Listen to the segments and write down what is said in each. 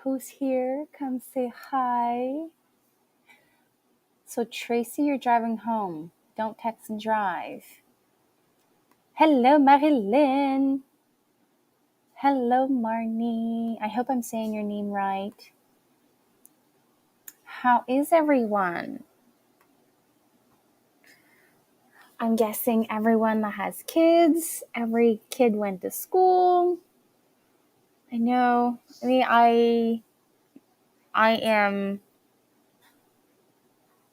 Who's here? Come say hi. So Tracy, you're driving home. Don't text and drive. Hello, Marilyn. Hello, Marnie. I hope I'm saying your name right. How is everyone? I'm guessing everyone that has kids, every kid went to school. I know. I am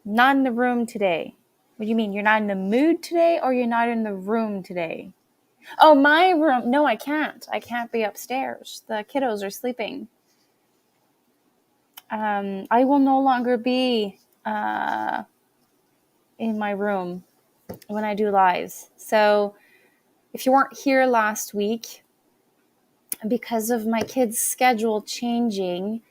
not in the room today. What do you mean? You're not in the mood today or you're not in the room today? Oh, my room. No, I can't. I can't be upstairs. The kiddos are sleeping. I will no longer be in my room when I do lives. So if you weren't here last week, because of my kids' schedule changing,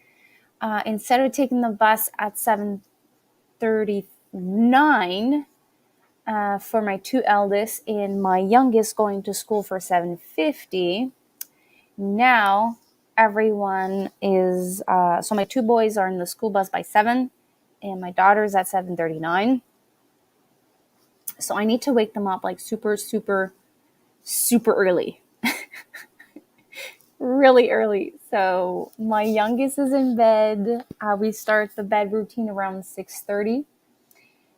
instead of taking the bus at 7:39 for my two eldest and my youngest going to school for 7:50, now everyone is, so my two boys are in the school bus by 7 and my daughter's at 7:39. So I need to wake them up like super, super, super early. Really early. So my youngest is in bed. We start the bed routine around 6:30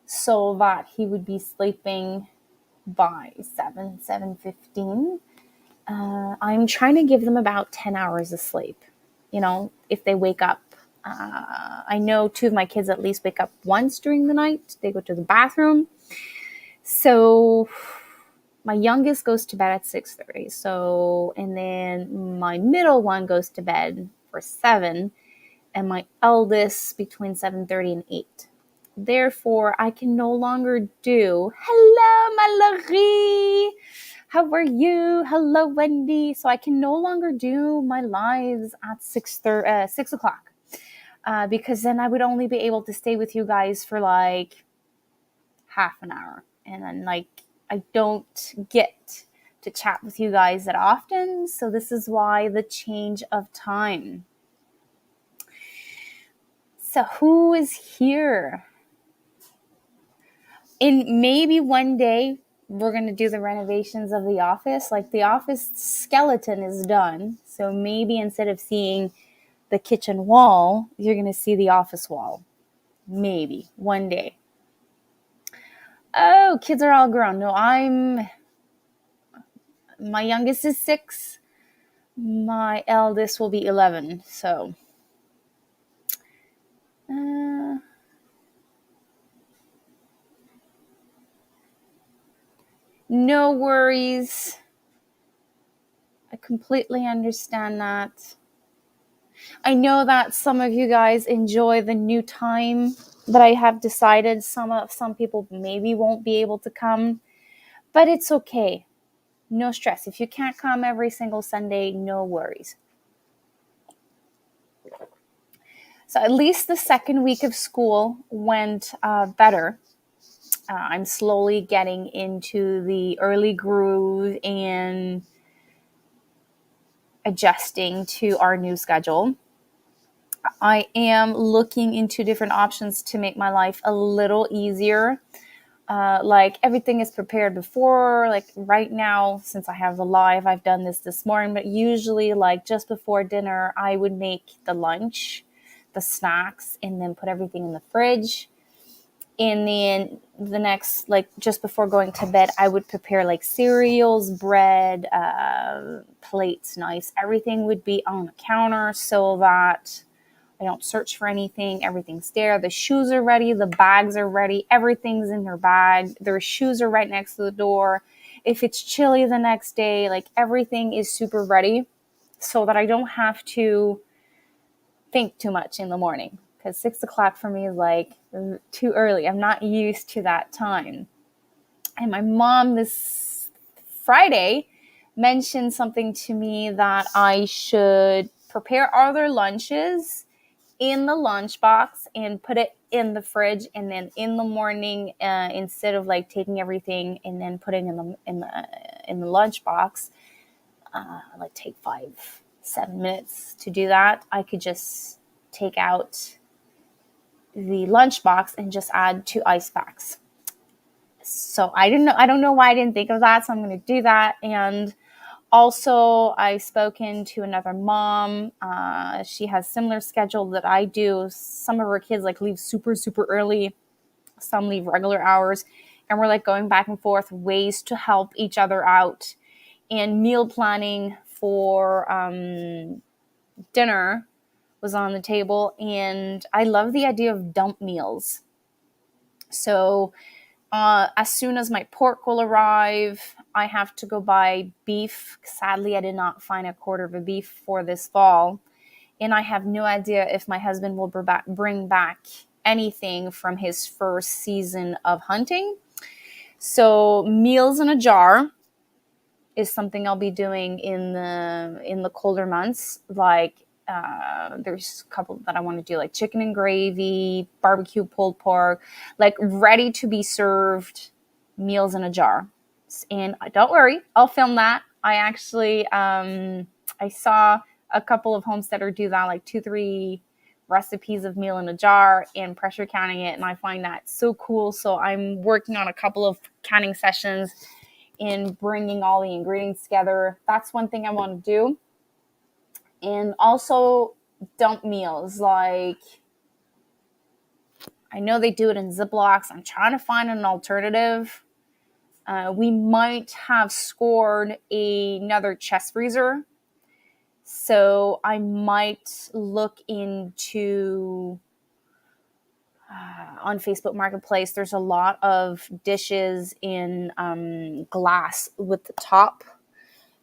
so that he would be sleeping by 7:15. I'm trying to give them about 10 hours of sleep. You know, if they wake up. I know two of my kids at least wake up once during the night. They go to the bathroom. So my youngest goes to bed at 6:30. So, and then my middle one goes to bed for 7, and my eldest between 7:30 and 8. Therefore, I can no longer do, hello, Mallory. How are you? Hello, Wendy. So I can no longer do my lives at 6 o'clock because then I would only be able to stay with you guys for like half an hour. And then I don't get to chat with you guys that often. So this is why the change of time. So who is here? And maybe one day we're going to do the renovations of the office. Like the office skeleton is done. So maybe instead of seeing the kitchen wall, you're going to see the office wall. Maybe one day. Oh, kids are all grown. No, my youngest is 6. My eldest will be 11. So, no worries. I completely understand that. I know that some of you guys enjoy the new time that I have decided. Some people maybe won't be able to come, but it's okay. No stress. If you can't come every single Sunday, no worries. So at least the second week of school went better. I'm slowly getting into the early groove and adjusting to our new schedule. I am looking into different options to make my life a little easier. Like everything is prepared before, like right now, since I have the live, I've done this morning, but usually like just before dinner, I would make the lunch, the snacks, and then put everything in the fridge. And then the next, like just before going to bed, I would prepare like cereals, bread, plates, knives. Everything would be on the counter so that I don't search for anything. Everything's there. The shoes are ready. The bags are ready. Everything's in their bag. Their shoes are right next to the door. If it's chilly the next day, like everything is super ready so that I don't have to think too much in the morning. Because 6 o'clock for me is like too early. I'm not used to that time. And my mom this Friday mentioned something to me that I should prepare other lunches in the lunchbox and put it in the fridge, and then in the morning, instead of like taking everything and then putting in the lunchbox, like take 7 minutes to do that. I could just take out the lunchbox and just add 2 ice packs. So I don't know why I didn't think of that. So I'm going to do that. And also, I've spoken to another mom. She has similar schedule that I do. Some of her kids like leave super, super early. Some leave regular hours. And we're like going back and forth ways to help each other out. And meal planning for dinner was on the table. And I love the idea of dump meals. So as soon as my pork will arrive, I have to go buy beef. Sadly, I did not find a quarter of a beef for this fall. And I have no idea if my husband will bring back anything from his first season of hunting. So meals in a jar is something I'll be doing in the colder months. Like there's a couple that I want to do, like chicken and gravy, barbecue pulled pork, like ready to be served meals in a jar. And don't worry, I'll film that. I actually I saw a couple of homesteader do that, like 2-3 recipes of meal in a jar and pressure counting it, and I find that so cool. So I'm working on a couple of counting sessions in bringing all the ingredients together. That's one thing I want to do. And also dump meals. Like, I know they do it in Ziplocs. I'm trying to find an alternative. We might have scored another chest freezer. So I might look into on Facebook Marketplace. There's a lot of dishes in glass with the top.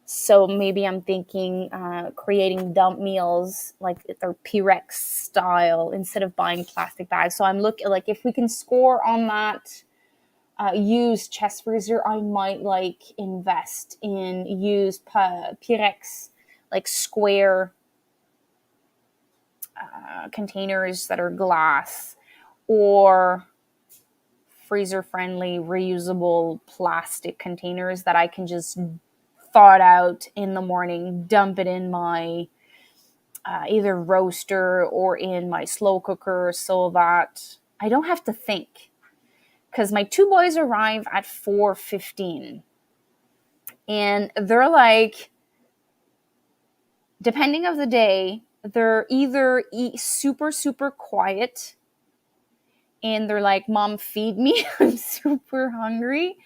So maybe I'm thinking creating dump meals like they're Pyrex style instead of buying plastic bags. So I'm looking like if we can score on that used chest freezer, I might like invest in used Pyrex like square containers that are glass, or freezer friendly reusable plastic containers that I can just thaw it out in the morning, dump it in my either roaster or in my slow cooker so that I don't have to think. Because my 2 boys arrive at 4:15, and they're like, depending of the day, they're either super, super quiet and they're like, Mom, feed me, I'm super hungry,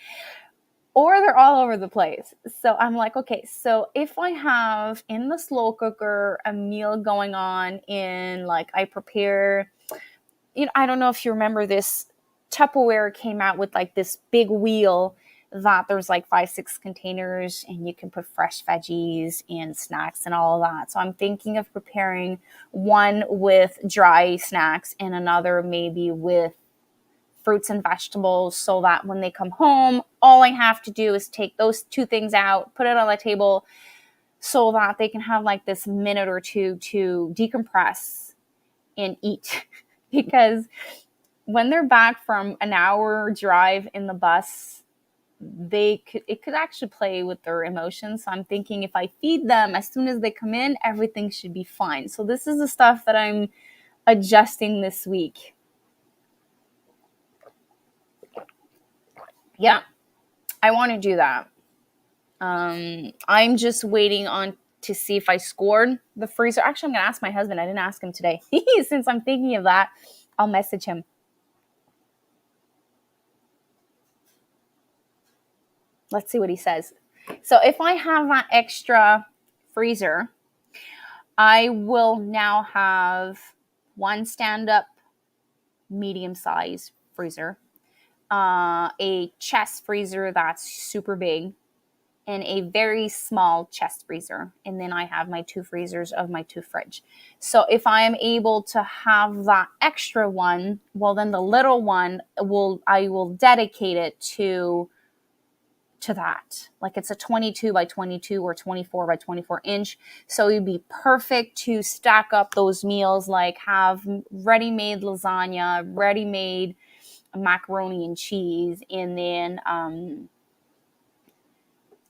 or they're all over the place. So I'm like, okay, so if I have in the slow cooker a meal going on in, like, I prepare, I don't know if you remember this, Tupperware came out with like this big wheel that there's like 5-6 containers and you can put fresh veggies and snacks and all of that. So I'm thinking of preparing one with dry snacks and another maybe with fruits and vegetables, so that when they come home, all I have to do is take those 2 things out, put it on the table so that they can have like this minute or two to decompress and eat. Because when they're back from an hour drive in the bus, it could actually play with their emotions. So I'm thinking if I feed them as soon as they come in, everything should be fine. So this is the stuff that I'm adjusting this week. Yeah, I want to do that. I'm just waiting on to see if I scored the freezer. Actually, I'm going to ask my husband. I didn't ask him today. Since I'm thinking of that, I'll message him. Let's see what he says. So if I have that extra freezer, I will now have one stand-up medium-sized freezer, a chest freezer that's super big, and a very small chest freezer. And then I have my 2 freezers of my 2 fridge. So if I am able to have that extra one, well, then the little one I will dedicate it to that. Like it's a 22 by 22 or 24 by 24 inch. So it'd be perfect to stack up those meals, like have ready-made lasagna, ready-made macaroni and cheese, and then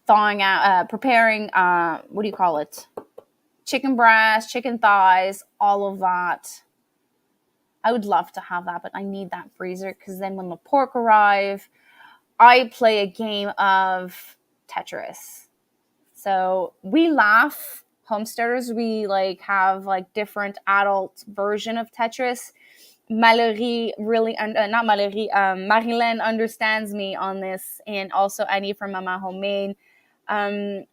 thawing out, preparing, what do you call it? chicken breast, chicken thighs, all of that. I would love to have that, but I need that freezer because then when the pork arrive, I play a game of Tetris. So we laugh, homesteaders. We like have like different adult version of Tetris. Mallory really, not Mallory, Marilyn understands me on this, and also Annie from Mama Homemade. Um,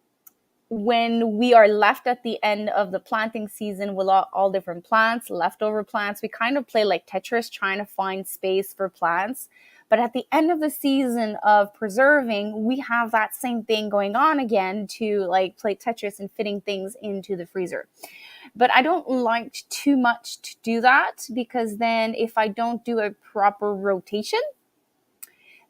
when we are left at the end of the planting season with all different plants, leftover plants, we kind of play like Tetris, trying to find space for plants. But at the end of the season of preserving, we have that same thing going on again to like play Tetris and fitting things into the freezer. But I don't like too much to do that because then if I don't do a proper rotation,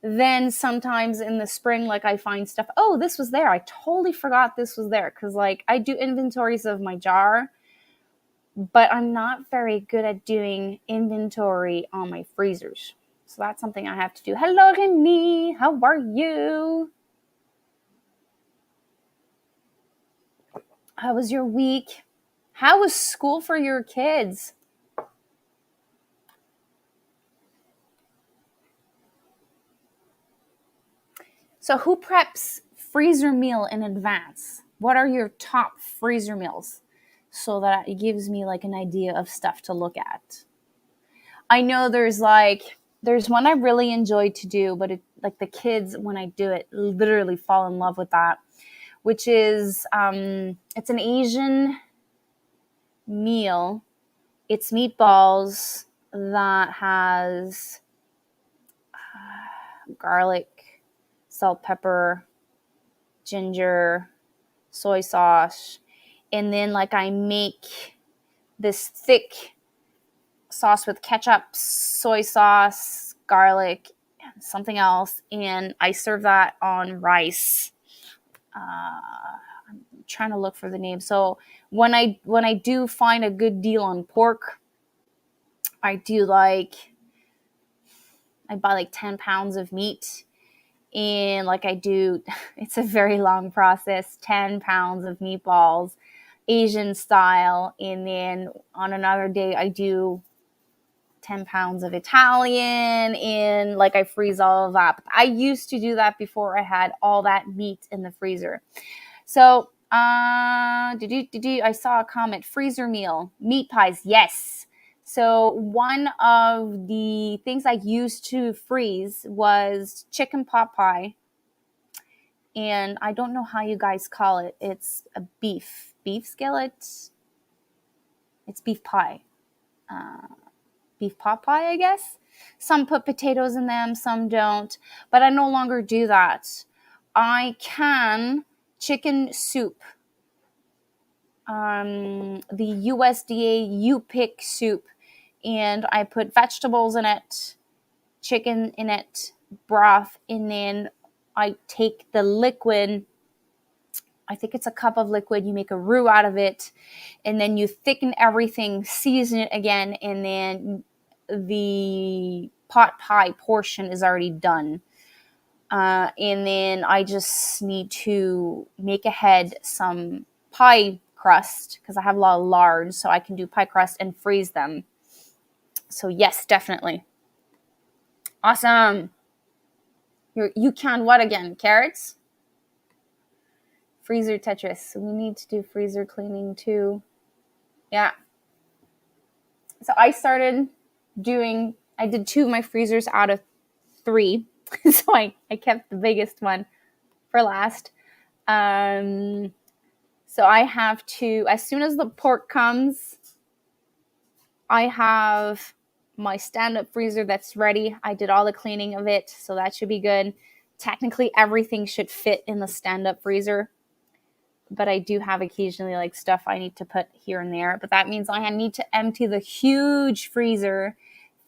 then sometimes in the spring, like I find stuff, oh, this was there. I totally forgot this was there. Cause like I do inventories of my jar, but I'm not very good at doing inventory on my freezers. So that's something I have to do. Hello, Remy. How are you? How was your week? How was school for your kids? So who preps freezer meal in advance? What are your top freezer meals? So that it gives me like an idea of stuff to look at. I know there's one I really enjoy to do, but it, like the kids, when I do it, literally fall in love with that, which is it's an Asian meal. It's meatballs that has garlic, salt, pepper, ginger, soy sauce, and then like I make this thick sauce with ketchup, soy sauce, garlic, something else, and I serve that on rice. I'm trying to look for the name. So when I do find a good deal on pork, I buy like 10 pounds of meat, and like I do, it's a very long process, 10 pounds of meatballs, Asian style, and then on another day I do 10 pounds of Italian, and like I freeze all of that. But I used to do that before I had all that meat in the freezer. So I saw a comment, freezer meal, meat pies. Yes. So one of the things I used to freeze was chicken pot pie. And I don't know how you guys call it. It's a beef skillet. It's beef pie. Beef pot pie, I guess. Some put potatoes in them, some don't. But I no longer do that. I can chicken soup. The USDA U-Pick soup. And I put vegetables in it, chicken in it, broth, and then I take the liquid. I think it's a cup of liquid. You make a roux out of it, and then you thicken everything, season it again, and then the pot pie portion is already done. And then I just need to make ahead some pie crust because I have a lot of lard, so I can do pie crust and freeze them. So yes, definitely. Awesome. You can what again? Carrots? Freezer Tetris. We need to do freezer cleaning too. Yeah. So I did 2 of my freezers out of 3. So I kept the biggest one for last. So I have to, as soon as the pork comes, I have my stand-up freezer that's ready. I did all the cleaning of it, so that should be good. Technically, everything should fit in the stand-up freezer, but I do have occasionally like stuff I need to put here and there. But that means I need to empty the huge freezer,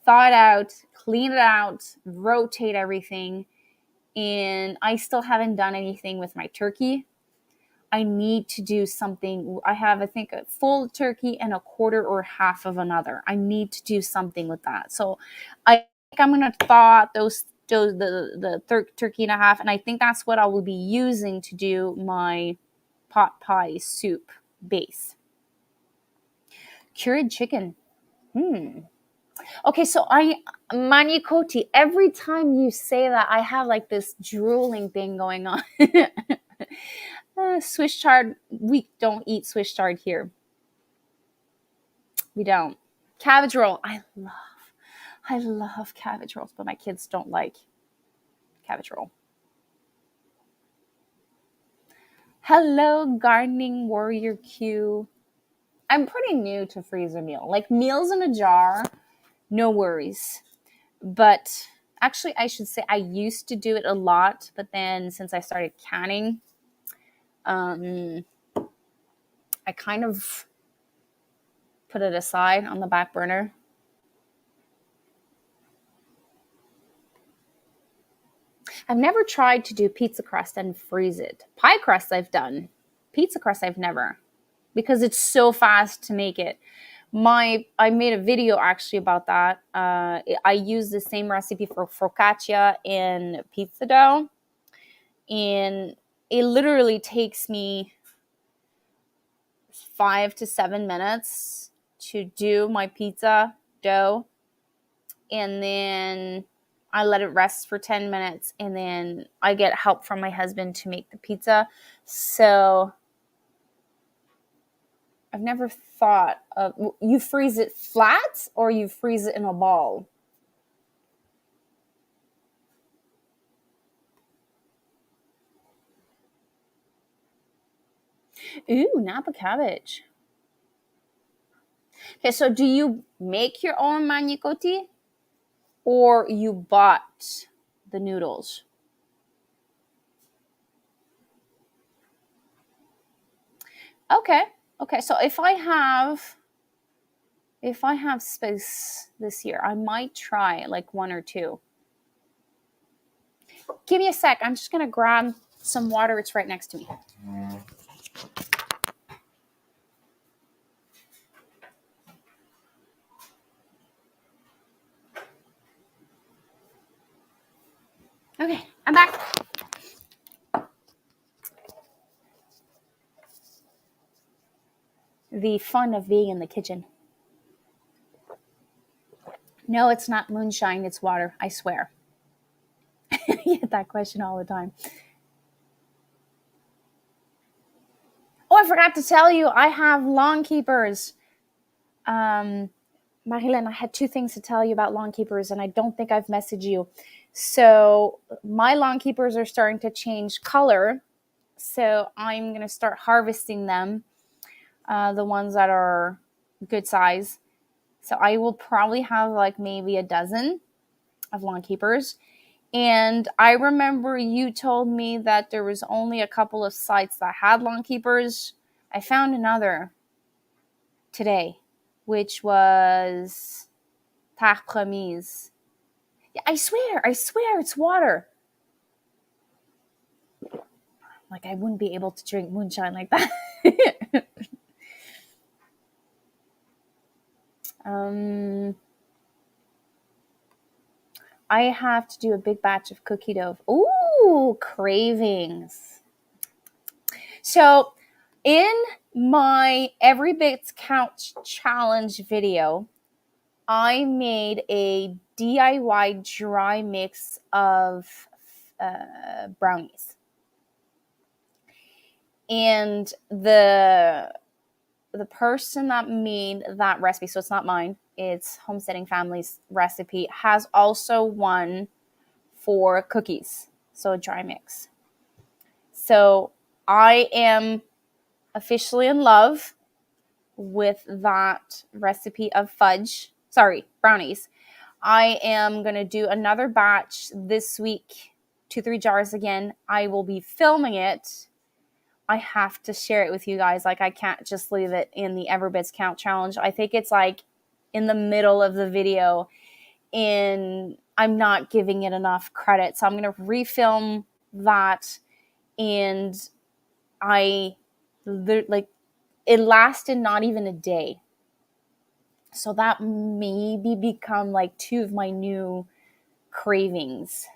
thaw it out, clean it out, rotate everything. And I still haven't done anything with my turkey. I need to do something. I have, I think, a full turkey and a quarter or half of another. I need to do something with that. So I think I'm going to thaw the turkey and a half. And I think that's what I will be using to do my pot pie soup base. Cured chicken. Okay, so manicotti. Every time you say that, I have like this drooling thing going on. Swiss chard. We don't eat Swiss chard here. We don't. Cabbage roll. I love cabbage rolls, but my kids don't like cabbage roll. Hello, gardening warrior Q. I'm pretty new to freezer meal. Like meals in a jar, no worries. But actually, I should say I used to do it a lot, but then since I started canning, I kind of put it aside on the back burner. I've never tried to do pizza crust and freeze it. Pie crust I've done. Pizza crust I've never, because it's so fast to make it. I made a video actually about that. I use the same recipe for focaccia and pizza dough, and it literally takes me 5 to 7 minutes to do my pizza dough, and then I let it rest for 10 minutes, and then I get help from my husband to make the pizza. So I've never thought of, you freeze it flat or you freeze it in a ball? Ooh, Napa cabbage. Okay, so do you make your own manicotti or you bought the noodles? Okay. Okay, so if I have space this year, I might try like one or two. Give me a sec. I'm just going to grab some water. It's right next to me. Okay, I'm back. The fun of being in the kitchen. No, it's not moonshine. It's water. I swear. I get that question all the time. Oh, I forgot to tell you, I have lawn keepers. Marilyn, I had two things to tell you about lawn keepers, and I don't think I've messaged you. So my lawn keepers are starting to change color. So I'm going to start harvesting them, the ones that are good size. So I will probably have like maybe a dozen of lawn keepers. And I remember you told me that there was only a couple of sites that had lawn keepers. I found another today, which was Terre Promise. Yeah, I swear, it's water. Like I wouldn't be able to drink moonshine like that. I have to do a big batch of cookie dough. Ooh, cravings. So in my Every Bits Count challenge video, I made a DIY dry mix of brownies. And the person that made that recipe, so it's not mine, it's Homesteading Family's recipe, has also one for cookies, so a dry mix. So I am officially in love with that recipe of brownies. I am going to do another batch this week, 2-3 jars again. I will be filming it. I have to share it with you guys. Like I can't just leave it in the Every Bits Count challenge. I think it's like in the middle of the video and I'm not giving it enough credit. So I'm going to refilm that, and it lasted not even a day. So that maybe become like two of my new cravings.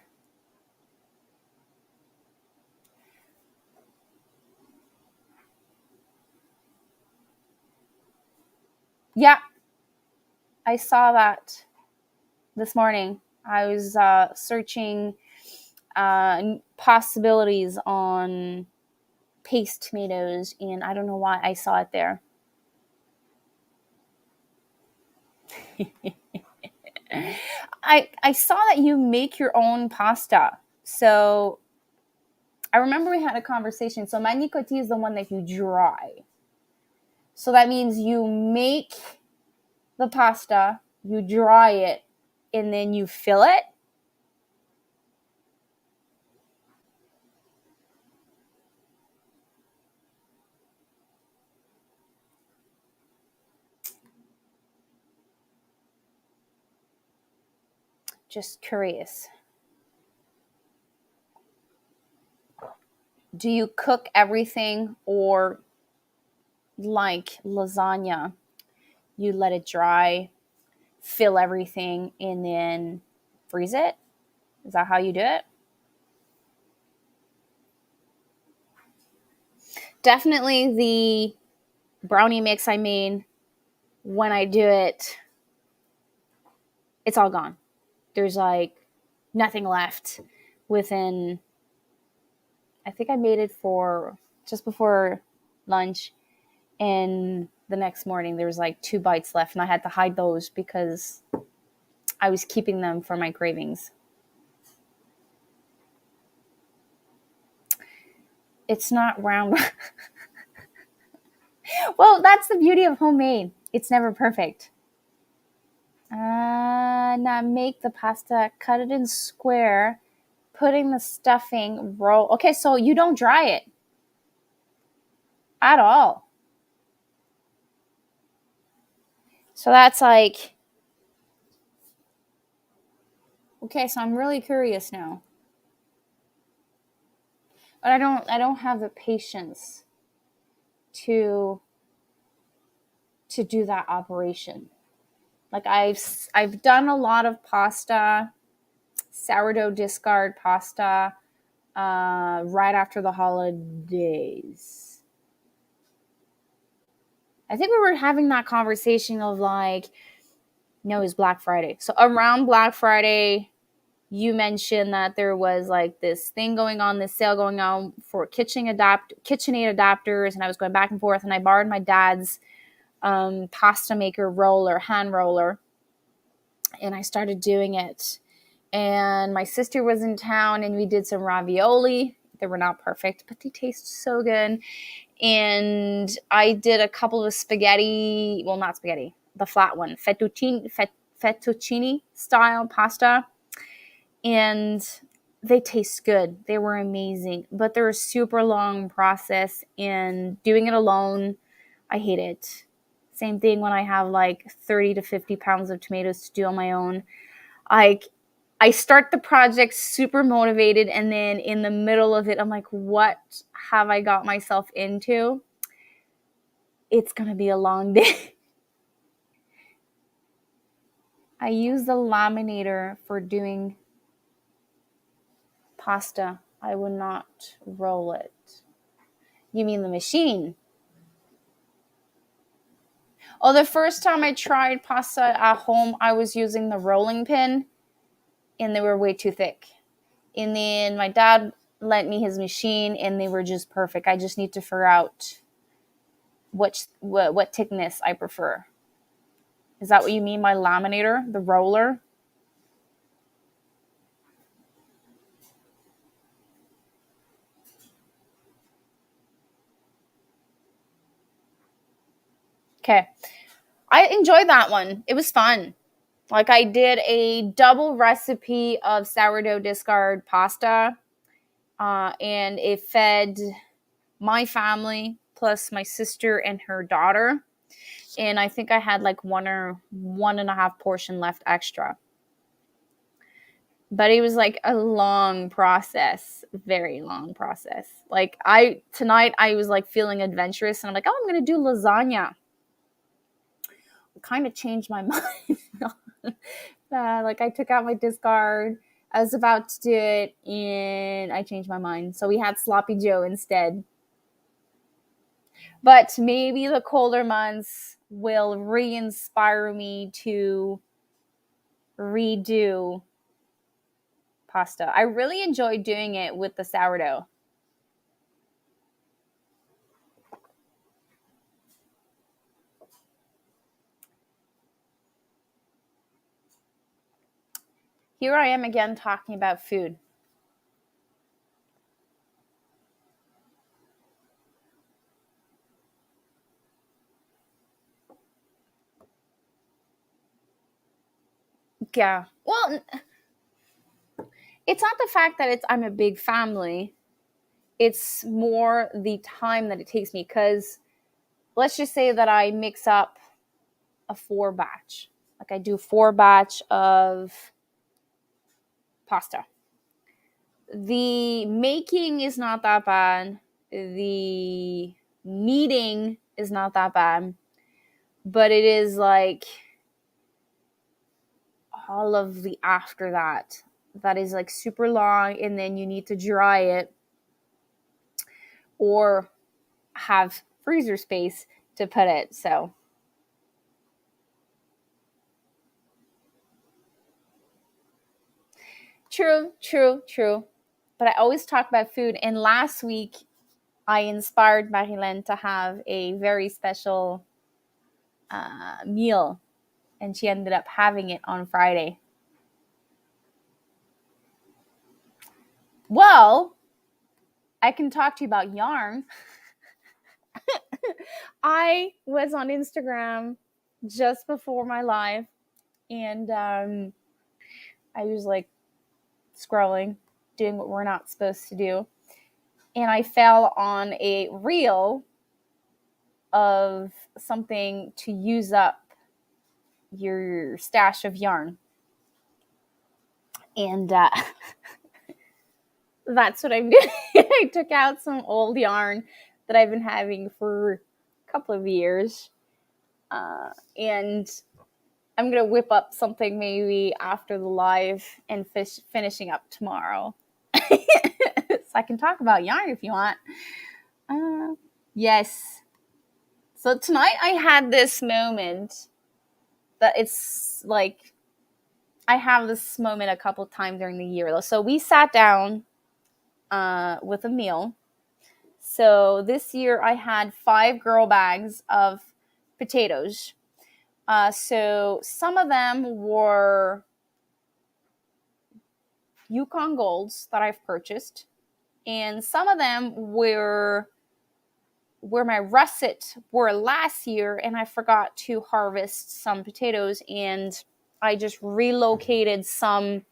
Yeah, I saw that this morning. I was searching possibilities on paste tomatoes, and I don't know why I saw it there. I saw that you make your own pasta. So I remember we had a conversation. So manicotti is the one that you dry. So that means you make the pasta, you dry it, and then you fill it. Just curious. Do you cook everything, or like lasagna, you let it dry, fill everything, and then freeze it? Is that how you do it? Definitely the brownie mix I made, when I do it, it's all gone. There's like nothing left within, I think I made it for just before lunch, and the next morning there was like 2 bites left, and I had to hide those because I was keeping them for my cravings. It's not round. Well, that's the beauty of homemade. It's never perfect. Now make the pasta, cut it in square, putting the stuffing, roll. Okay, so you don't dry it at all. So that's like, okay, so I'm really curious now. But I don't have the patience to do that operation. Like I've done a lot of pasta, sourdough discard pasta, right after the holidays. I think we were having that conversation of like, no, it's Black Friday. So around Black Friday, you mentioned that there was like this thing going on, this sale going on for KitchenAid adapters, and I was going back and forth, and I borrowed my dad's pasta maker roller, hand roller, and I started doing it. And my sister was in town, and we did some ravioli. They were not perfect, but they taste so good. And I did a couple of spaghetti, well, not spaghetti, the flat one, fettuccine style pasta. And they taste good. They were amazing, but they're a super long process, and doing it alone, I hate it. Same thing when I have like 30 to 50 pounds of tomatoes to do on my own. Like, I start the project super motivated, and then in the middle of it, I'm like, what have I got myself into? It's going to be a long day. I use the laminator for doing pasta. I would not roll it. You mean the machine? Oh, the first time I tried pasta at home, I was using the rolling pin, and they were way too thick. And then my dad lent me his machine, and they were just perfect. I just need to figure out what thickness I prefer. Is that what you mean by laminator, the roller? Okay. I enjoyed that one. It was fun. Like, I did a double recipe of sourdough discard pasta, and it fed my family plus my sister and her daughter. And I think I had like one or one and a half portion left extra. But it was like a long process, very long process. Like, tonight I was like feeling adventurous, and I'm like, oh, I'm gonna do lasagna. Kind of changed my mind. Like, I took out my discard. I was about to do it, and I changed my mind. So we had sloppy Joe instead. But maybe the colder months, will re-inspire me to redo pasta. I really enjoy doing it with the sourdough. Here I am again talking about food. Yeah. Well, it's not the fact that I'm a big family. It's more the time that it takes me, cuz let's just say that I mix up a 4 batch. Like I do 4 batch of pasta. The making is not that bad. The kneading is not that bad, but it is like all of the after that is like super long, and then you need to dry it or have freezer space to put it. So true, true, true. But I always talk about food. And last week, I inspired Marilyn to have a very special meal, and she ended up having it on Friday. Well, I can talk to you about yarn. I was on Instagram just before my live, and I was like scrolling, doing what we're not supposed to do. And I fell on a reel of something to use up your stash of yarn. And that's what I'm doing. I took out some old yarn that I've been having for a couple of years. And I'm going to whip up something maybe after the live and finishing up tomorrow. So I can talk about yarn if you want. Yes. So tonight I had this moment that it's like I have this moment a couple times during the year. So we sat down with a meal. So this year I had 5 girl bags of potatoes. So some of them were Yukon Golds that I've purchased, and some of them were where my russet were last year, and I forgot to harvest some potatoes, and I just relocated some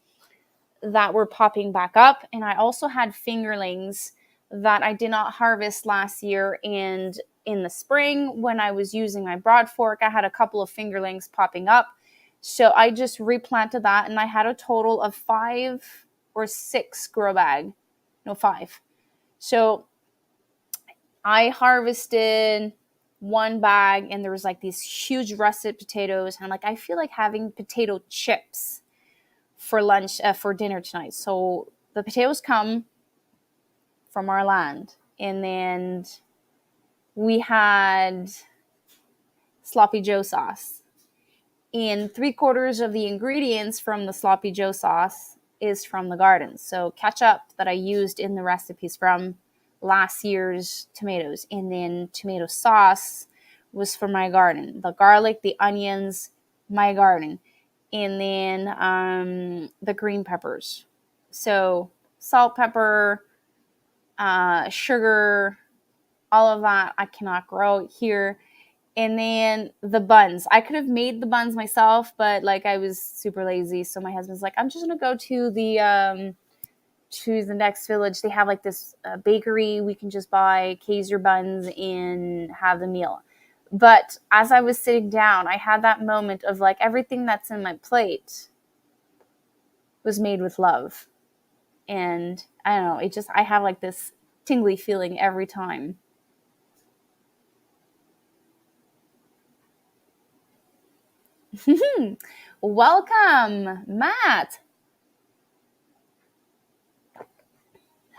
that were popping back up. And I also had fingerlings that I did not harvest last year, and in the spring when I was using my broad fork, I had a couple of fingerlings popping up. So I just replanted that, and I had a total of 5 or 6 grow bag. No, 5. So I harvested 1 bag, and there was like these huge russet potatoes, and I'm like, I feel like having potato chips for lunch, for dinner tonight. So the potatoes come from our land, and then we had sloppy joe sauce, and 3/4 of the ingredients from the sloppy joe sauce is from the garden. So ketchup that I used in the recipes from last year's tomatoes, and then tomato sauce was from my garden. The garlic, the onions, my garden, and then the green peppers. So salt, pepper, sugar, all of that I cannot grow here. And then the buns. I could have made the buns myself, but like I was super lazy. So my husband's like, I'm just gonna go to the next village. They have like this bakery. We can just buy Kaiser buns and have the meal. But as I was sitting down, I had that moment of like everything that's in my plate was made with love. And I don't know, I have like this tingly feeling every time. Welcome, Matt.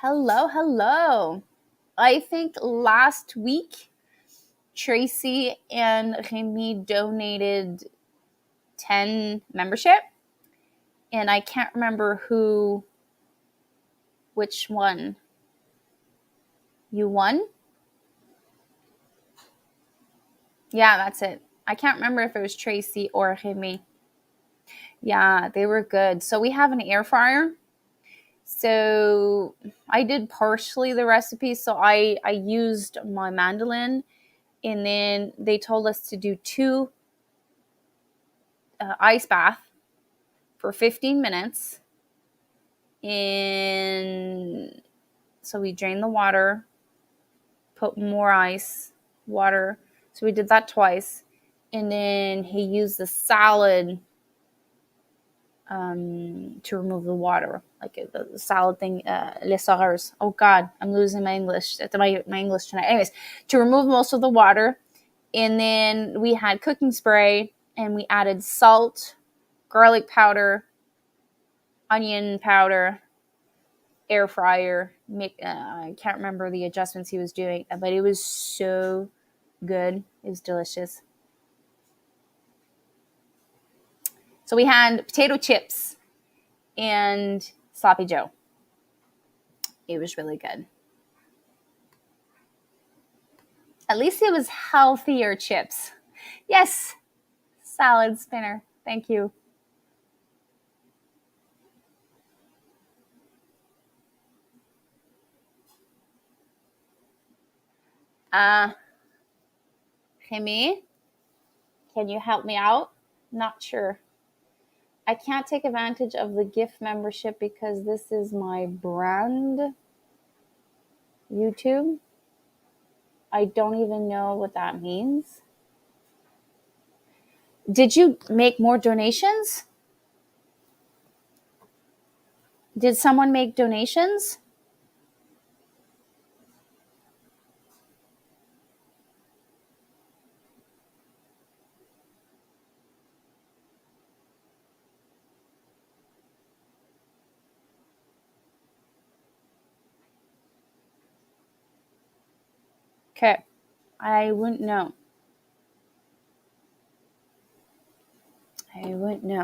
Hello, hello. I think last week Tracy and Remy donated 10 membership, and I can't remember which one you won. Yeah, that's it. I can't remember if it was Tracy or Remy. Yeah, they were good. So we have an air fryer. So I did partially the recipe. So I used my mandolin, and then they told us to do 2 ice bath for 15 minutes. And so we drained the water, put more ice, water. So we did that twice. And then he used the salad to remove the water, like the salad thing, les horreurs. Oh God, I'm losing my English. My English tonight. Anyways, to remove most of the water, and then we had cooking spray, and we added salt, garlic powder, onion powder, air fryer. I can't remember the adjustments he was doing, but it was so good. It was delicious. So we had potato chips and sloppy Joe. It was really good. At least it was healthier chips. Yes, salad spinner. Thank you. Remy, can you help me out? Not sure. I can't take advantage of the gift membership because this is my brand YouTube. I don't even know what that means. Did you make more donations? Did someone make donations? Okay. I wouldn't know. I wouldn't know.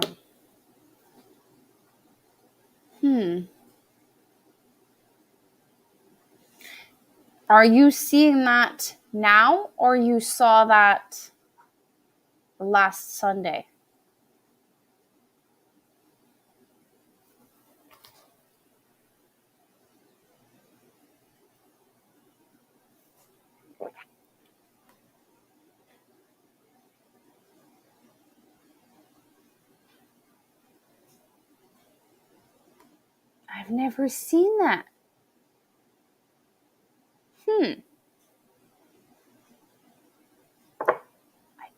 Are you seeing that now, or you saw that last Sunday? I've never seen that. I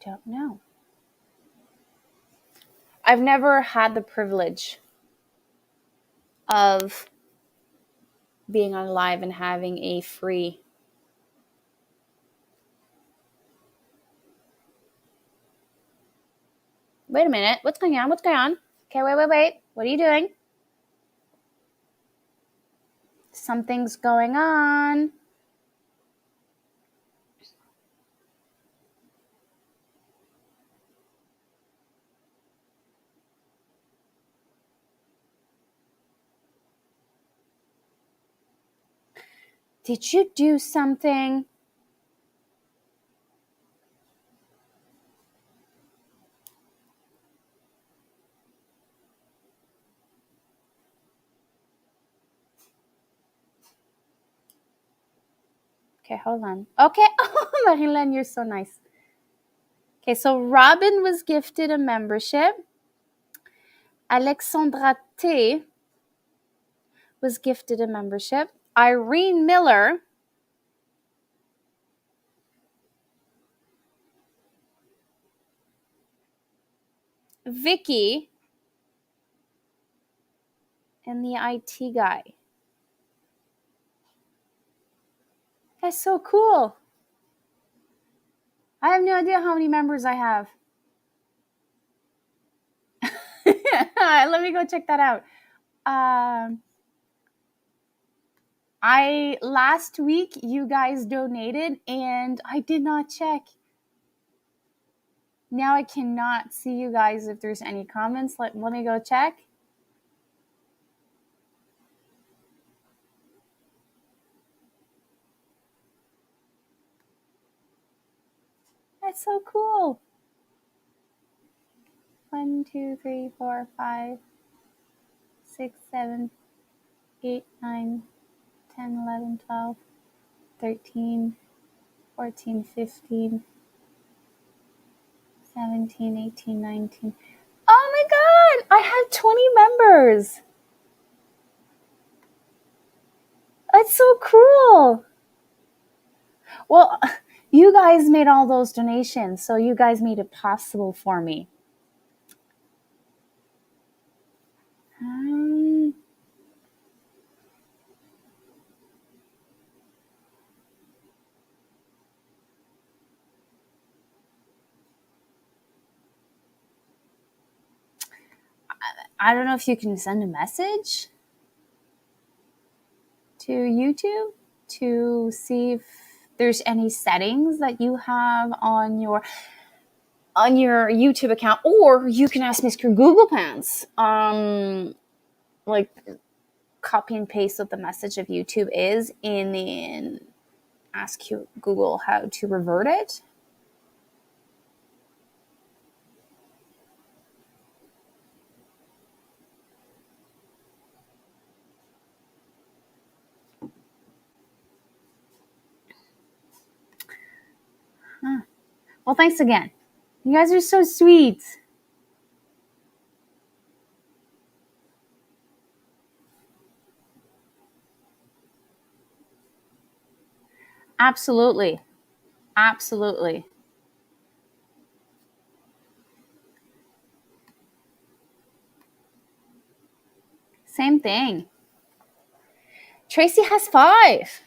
don't know. I've never had the privilege of being on live and having a free. Wait a minute. What's going on? What's going on? Okay, wait. What are you doing? Something's going on. Did you do something? Okay, hold on. Okay. Oh, Marilyn, you're so nice. Okay, so Robin was gifted a membership. Alexandra T was gifted a membership. Irene Miller Vicky, and the IT guy. That's so cool. I have no idea how many members I have. Let me go check that out. I last week you guys donated and I did not check. Now I cannot see you guys if there's any comments. Let me go check. That's so cool. 1, 2, 3, 4, 5, 6, 7, 8, 9, 10, 11, 12, 13, 14, 15, 17, 18, 19. Oh my god! I have 20 members! That's so cool! Well, you guys made all those donations, so you guys made it possible for me. I don't know if you can send a message to YouTube to see if there's any settings that you have on your YouTube account, or you can ask Mr. Google Pants. Like copy and paste what the message of YouTube is and ask you Google how to revert it. Well, thanks again. You guys are so sweet. Absolutely. Absolutely. Same thing. Tracy has 5.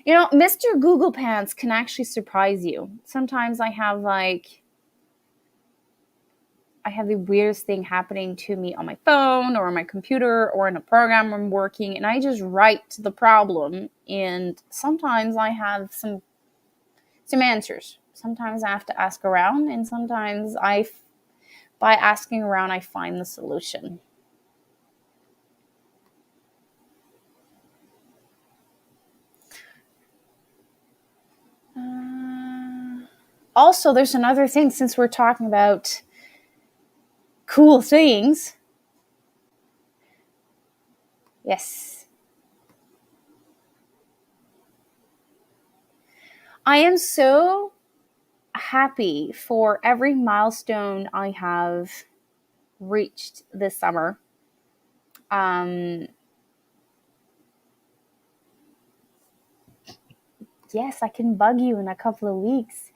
You know, Mr. Google Pants can actually surprise you. Sometimes I have the weirdest thing happening to me on my phone or on my computer or in a program I'm working, and I just write the problem, and sometimes I have some answers. Sometimes I have to ask around, and sometimes by asking around, I find the solution. Also, there's another thing, since we're talking about cool things. Yes. I am so happy for every milestone I have reached this summer. Yes, I can bug you in a couple of weeks.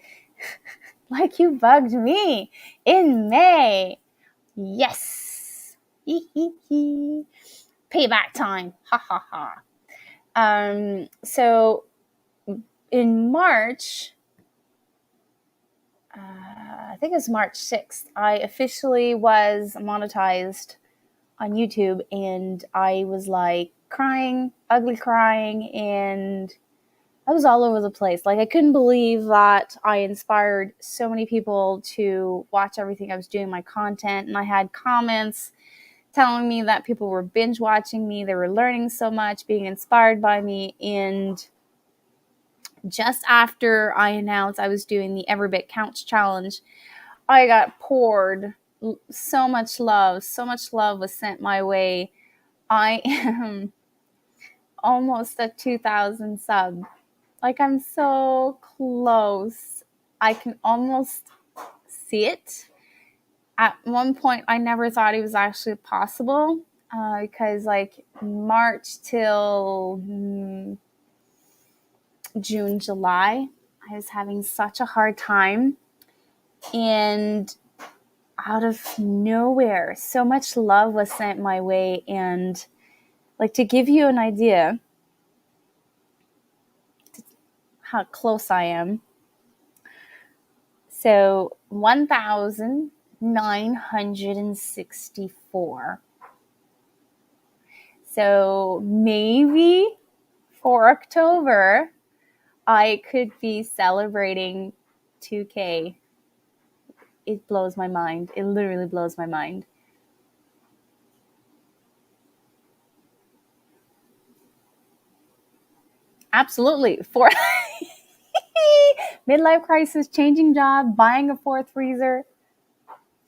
Like you bugged me in May. Yes. Payback time. Ha ha ha. So in March, I think it was March 6th, I officially was monetized on YouTube, and I was like crying, ugly crying, and I was all over the place. Like, I couldn't believe that I inspired so many people to watch everything I was doing, my content, and I had comments telling me that people were binge watching me, they were learning so much, being inspired by me. And just after I announced I was doing the Every Bit Counts challenge, I got poured so much love. So much love was sent my way. I am almost at 2,000 subs. Like, I'm so close. I can almost see it. At one point, I never thought it was actually possible, because like March till June, July, I was having such a hard time. And out of nowhere, so much love was sent my way. And like, to give you an idea how close I am, So 1,964. So maybe for October, I could be celebrating 2K. It blows my mind. It literally blows my mind. Absolutely. For midlife crisis, changing job, buying a fourth freezer,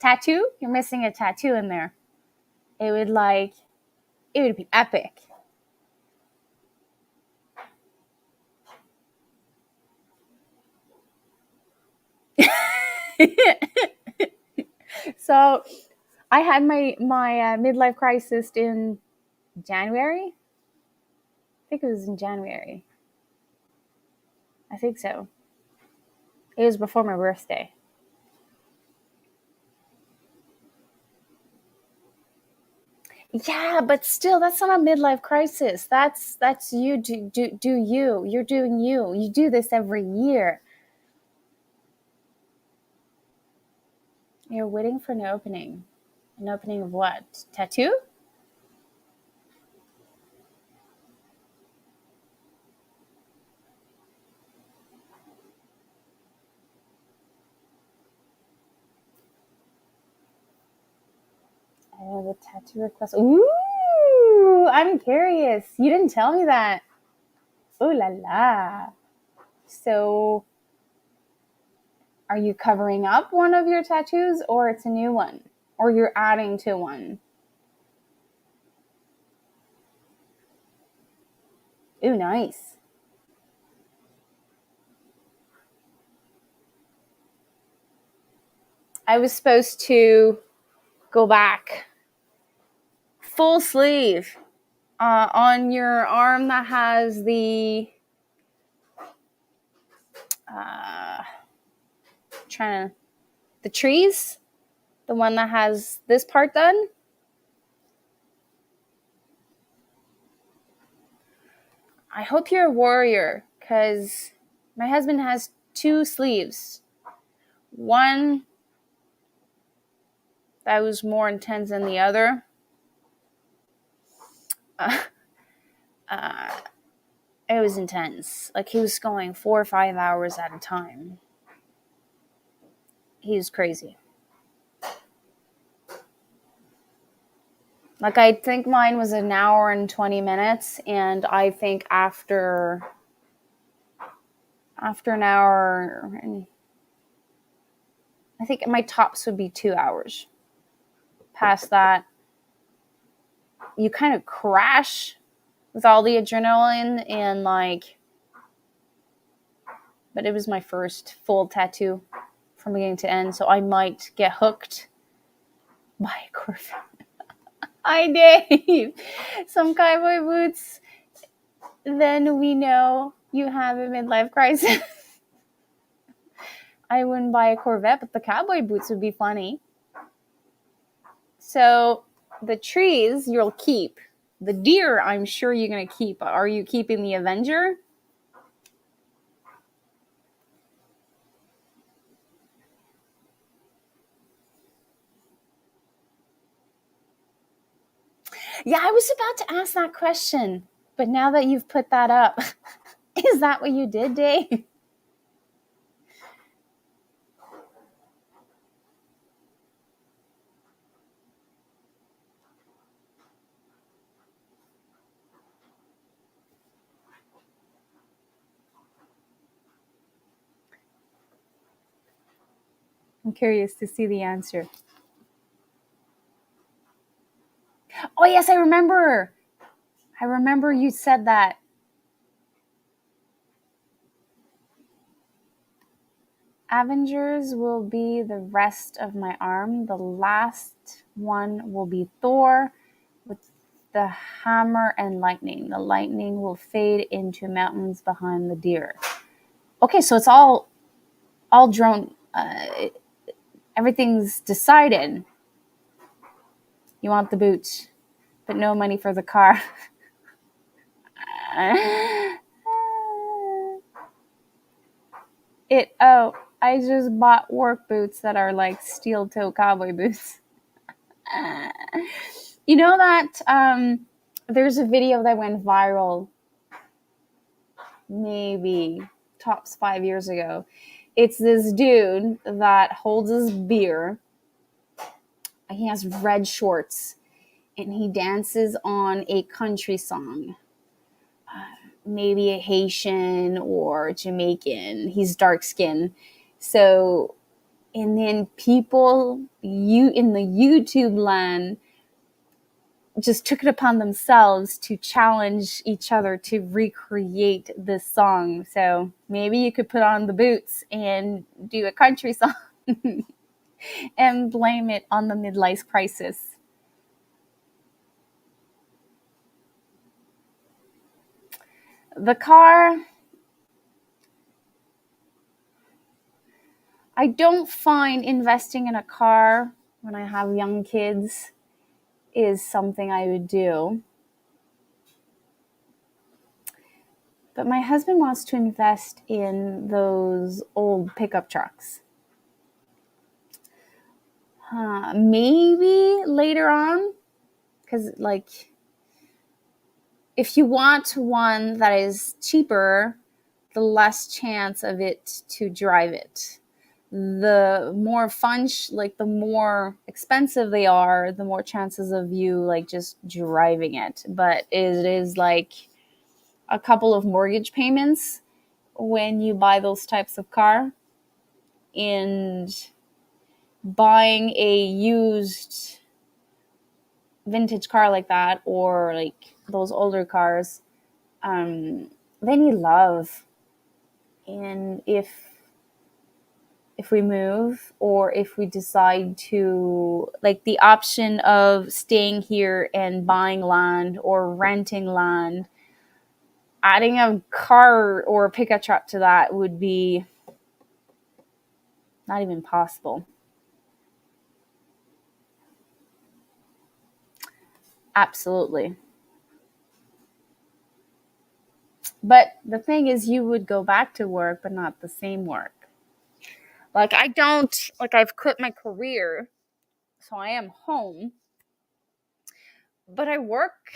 tattoo. You're missing a tattoo in there. It would be epic. So I had my midlife crisis in January. I think it was in January. I think so. It was before my birthday. Yeah, but still, that's not a midlife crisis. That's you do you. You're doing you. You do this every year. You're waiting for an opening. An opening of what? Tattoo? I have a tattoo request. Ooh, I'm curious. You didn't tell me that. Ooh la la. So, are you covering up one of your tattoos, or it's a new one? Or you're adding to one? Ooh, nice. I was supposed to go back full sleeve on your arm that has uh, trying to the trees, the one that has this part done. I hope you're a warrior, because my husband has two sleeves. One that was more intense than the other. Uh, uh, it was intense. Like, he was going 4 or 5 hours at a time. He was crazy. Like, I think mine was an hour and 20 minutes, and I think after an hour, I think my tops would be 2 hours. Past that, you kind of crash with all the adrenaline and like, but it was my first full tattoo from beginning to end, so I might get hooked by a Corvette. I did. Some cowboy boots. Then we know you have a midlife crisis. I wouldn't buy a Corvette, but the cowboy boots would be funny. So the trees you'll keep. The deer, I'm sure you're going to keep. Are you keeping the Avenger? Yeah, I was about to ask that question, but now that you've put that up, is that what you did, Dave? I'm curious to see the answer. Oh, yes, I remember. I remember you said that. Avengers will be the rest of my arm. The last one will be Thor with the hammer and lightning. The lightning will fade into mountains behind the deer. Okay, so it's all drone. Everything's decided. You want the boot, but no money for the car. it oh I just bought work boots that are like steel toe cowboy boots. You know that there's a video that went viral maybe tops 5 years ago. It's this dude that holds his beer. He has red shorts and he dances on a country song. Maybe a Haitian or Jamaican. He's dark skinned. So, and then people you in the YouTube land just took it upon themselves to challenge each other to recreate this song. So maybe you could put on the boots and do a country song and blame it on the midlife crisis. The car, I don't find investing in a car when I have young kids is something I would do. But my husband wants to invest in those old pickup trucks. Maybe later on, because like if you want one that is cheaper, the less chance of it to drive it. The more fun, like the more expensive they are, the more chances of you like just driving it. But it is like a couple of mortgage payments when you buy those types of car, and buying a used vintage car like that or like those older cars, they need love. And if we move or if we decide to like the option of staying here and buying land or renting land, adding a car or a pickup truck to that would be not even possible. Absolutely. But the thing is, you would go back to work, but not the same work. Like, I don't, like, I've quit my career, so I am home, but I work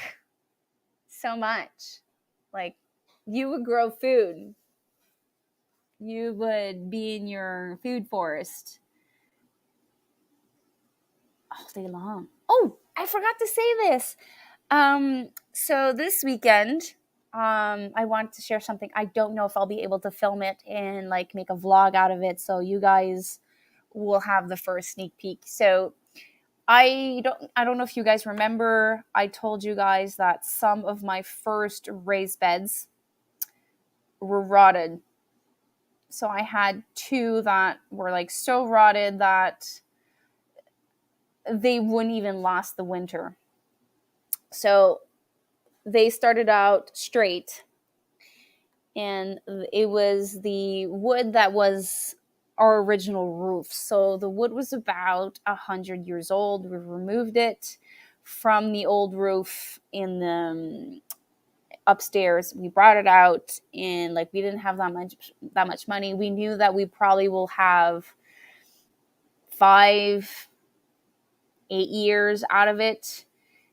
so much. Like, you would grow food, you would be in your food forest all day long. Oh, I forgot to say this. So this weekend, I want to share something. I don't know if I'll be able to film it and like make a vlog out of it, so you guys will have the first sneak peek. So I don't know if you guys remember, I told you guys that some of my first raised beds were rotted. So I had two that were like so rotted that they wouldn't even last the winter. So they started out straight, and it was the wood that was our original roof. So the wood was about 100 years old. We removed it from the old roof in the upstairs. We brought it out, and like we didn't have that much money. We knew that we probably will have 5-8 years out of it.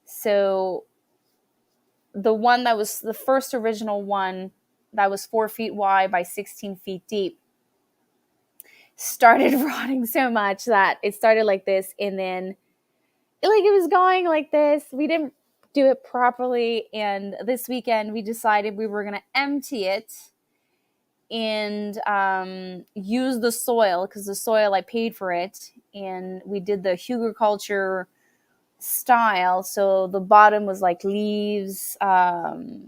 So the one that was the first original one that was 4 feet wide by 16 feet deep started rotting so much that it started like this, and then it was going like this. We didn't do it properly, and this weekend we decided we were going to empty it and use the soil, because the soil I paid for it, and we did the hugelkultur style. So the bottom was like leaves,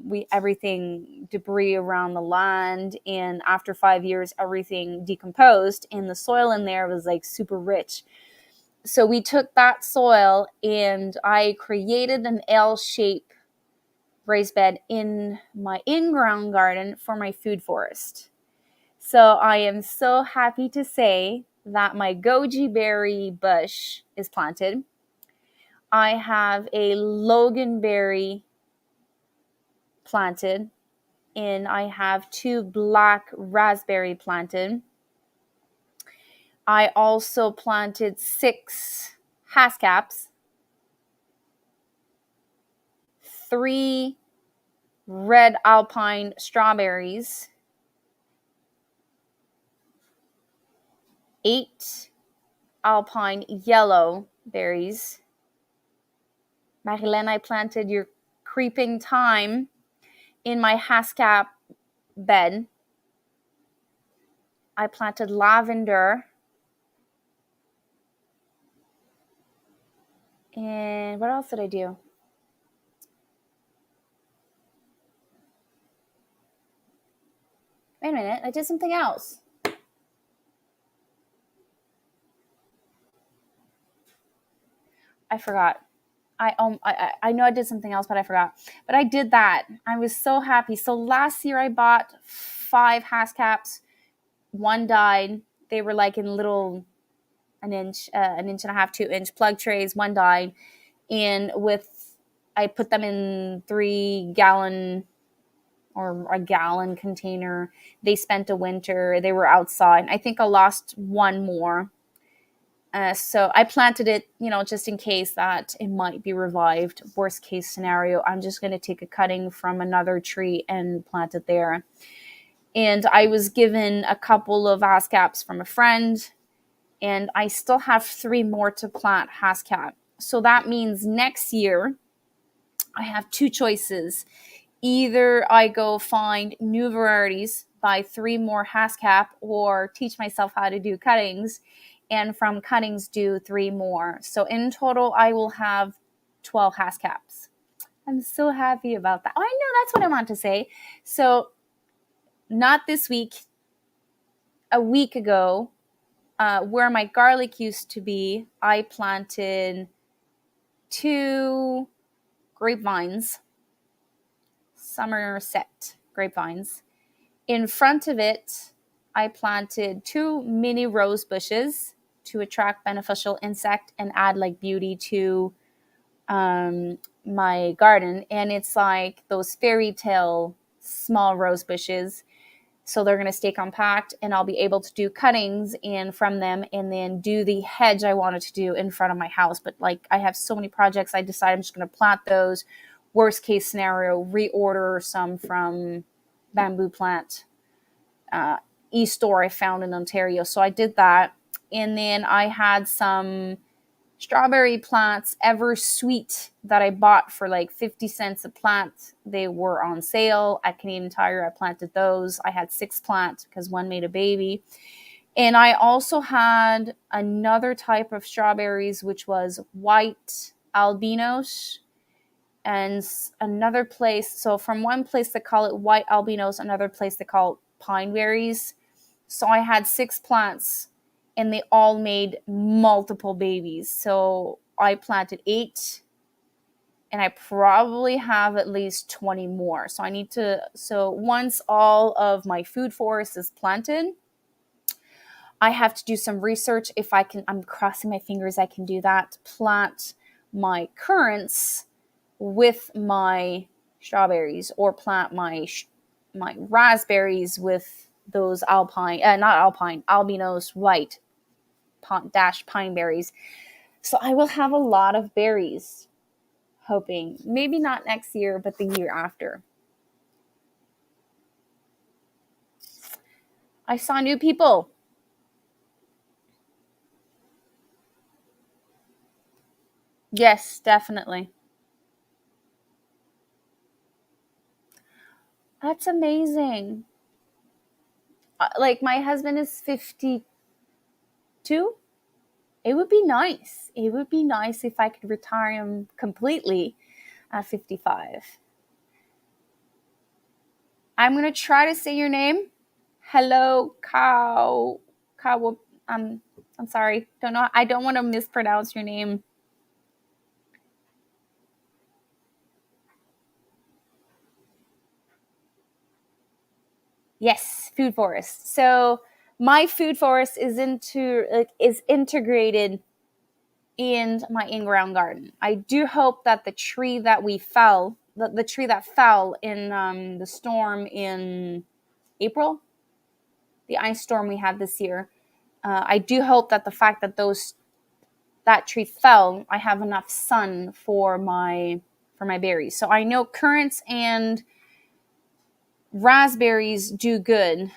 we everything debris around the land, and after 5 years everything decomposed and the soil in there was like super rich. So we took that soil and I created an L-shape raised bed in my in-ground garden for my food forest. So I am so happy to say that my goji berry bush is planted. I have a loganberry planted, and I have 2 black raspberry planted. I also planted 6 hascaps, 3 red alpine strawberries, 8 alpine yellow berries. Marilyn, I planted your creeping thyme in my hascap bed. I planted lavender. And what else did I do? Wait a minute, I did something else. I forgot. I know I did something else, but I forgot. But I did that. I was so happy. So last year I bought 5 hascaps. One died. They were like in little an inch and a half, 2-inch plug trays. One died, and I put them in 3-gallon or a gallon container. They spent a winter. They were outside. I think I lost one more. So I planted it, just in case that it might be revived. Worst case scenario, I'm just going to take a cutting from another tree and plant it there. And I was given a couple of hascaps from a friend, and I still have 3 more to plant hascap. So that means next year I have 2 choices. Either I go find new varieties, buy 3 more hascap, or teach myself how to do cuttings, and from cuttings do 3 more. So in total, I will have 12 hascaps. I'm so happy about that. Oh, I know, that's what I want to say. So not this week, a week ago, where my garlic used to be, I planted 2 grapevines, Somerset grapevines. In front of it, I planted 2 mini rose bushes to attract beneficial insect and add like beauty to my garden. And it's like those fairy tale small rose bushes. So they're going to stay compact, and I'll be able to do cuttings in from them and then do the hedge I wanted to do in front of my house. But like I have so many projects, I decided I'm just going to plant those. Worst case scenario, reorder some from Bamboo Plant e-store I found in Ontario. So I did that. And then I had some strawberry plants, Ever Sweet, that I bought for like 50 cents a plant. They were on sale at Canadian Tire. I planted those. I had 6 plants because one made a baby. And I also had another type of strawberries, which was white albinos. And another place, so from one place they call it white albinos, another place they call it pine berries. So I had 6 plants, and they all made multiple babies. So I planted 8, and I probably have at least 20 more. So once all of my food forest is planted, I have to do some research. If I can, I'm crossing my fingers I can do that, plant my currants with my strawberries, or plant my raspberries with those albinos white dash pine berries. So I will have a lot of berries, hoping maybe not next year, but the year after. I saw new people. Yes, definitely. That's amazing. Like my husband is 52. It would be nice. It would be nice if I could retire him completely at 55. I'm going to try to say your name. Hello, cow. Cow. I'm sorry. Don't know. I don't want to mispronounce your name. Yes, food forest. So my food forest is integrated in my in-ground garden. I do hope that the tree that the tree that fell in the storm in April, the ice storm we had this year, I do hope that the fact that that tree fell, I have enough sun for my berries. So I know currants and raspberries do good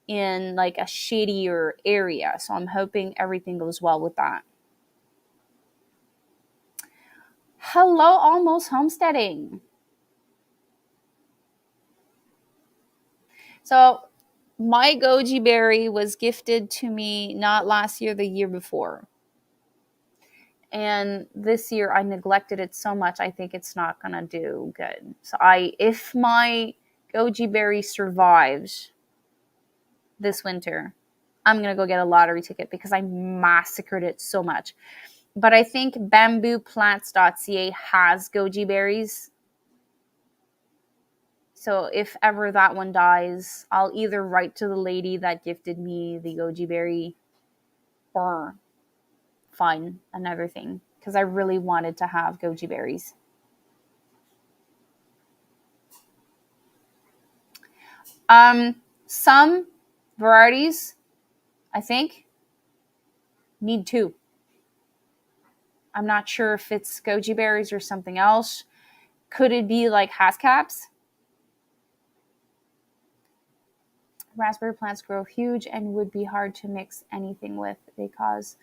in like a shadier area. So I'm hoping everything goes well with that. Hello, almost homesteading. So my goji berry was gifted to me not last year, the year before. And this year I neglected it so much, I think it's not going to do good. So if my goji berry survives this winter, I'm going to go get a lottery ticket because I massacred it so much. But I think bambooplants.ca has goji berries. So if ever that one dies, I'll either write to the lady that gifted me the goji berry or find another thing because I really wanted to have goji berries. Some varieties, I think, need two. I'm not sure if it's goji berries or something else. Could it be like hascaps? Raspberry plants grow huge and would be hard to mix anything with because,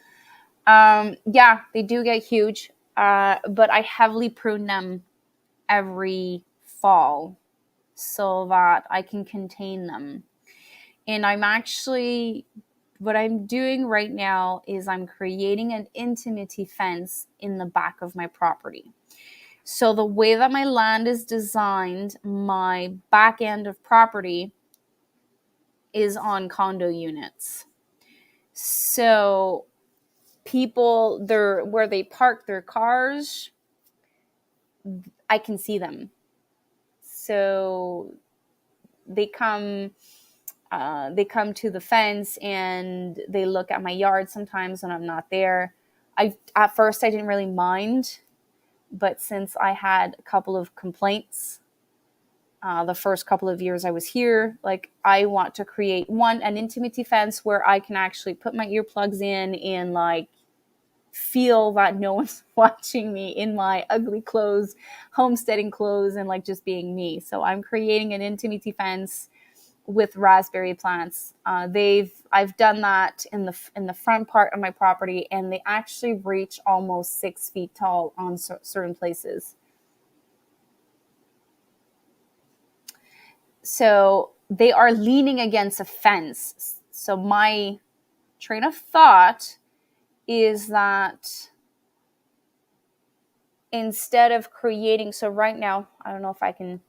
yeah, they do get huge. But I heavily prune them every fall so that I can contain them. And what I'm doing right now is I'm creating an intimacy fence in the back of my property. So the way that my land is designed, my back end of property is on condo units. So people, where they park their cars, I can see them. So they come to the fence and they look at my yard sometimes when I'm not there. At first I didn't really mind, but since I had a couple of complaints the first couple of years I was here, like I want to create an intimacy fence where I can actually put my earplugs in and like feel that no one's watching me in my ugly clothes, homesteading clothes, and like just being me. So I'm creating an intimacy fence with raspberry plants. I've done that in the front part of my property, and they actually reach almost 6 feet tall on certain places. So they are leaning against a fence. So my train of thought is that instead of creating, so right now, I don't know if I can.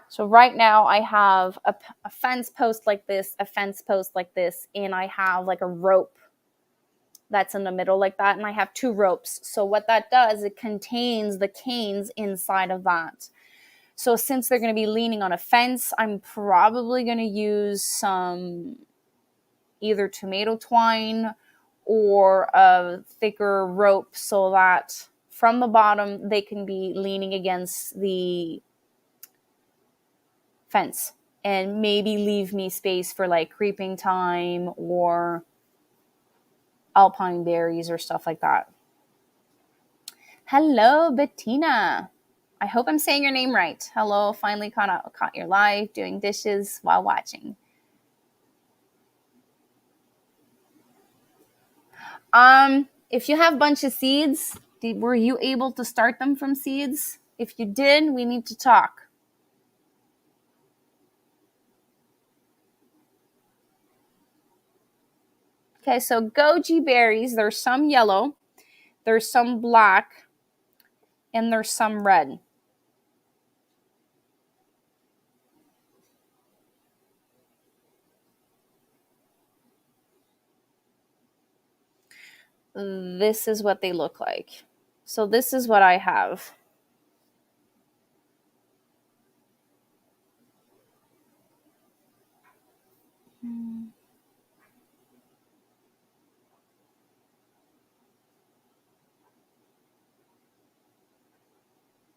So right now I have a fence post like this, a fence post like this, and I have like a rope that's in the middle like that, and I have 2 ropes. So what that does, it contains the canes inside of that. So since they're going to be leaning on a fence, I'm probably going to use some either tomato twine or a thicker rope so that from the bottom they can be leaning against the fence and maybe leave me space for like creeping thyme or alpine berries or stuff like that. Hello, Bettina. I hope I'm saying your name right. Hello, finally caught your live doing dishes while watching. If you have a bunch of seeds, were you able to start them from seeds? If you did, we need to talk. Okay, so goji berries, there's some yellow, there's some black, and there's some red. This is what they look like. So this is what I have.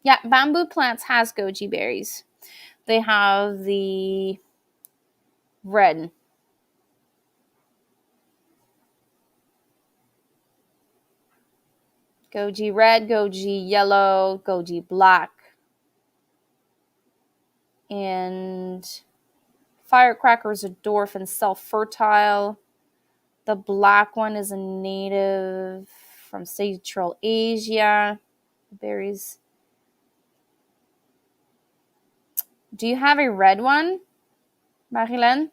Yeah, bamboo plants has goji berries. They have the red. Goji red, goji yellow, goji black. And firecracker is a dwarf and self-fertile. The black one is a native from Central Asia. Berries. Do you have a red one, Marilyn?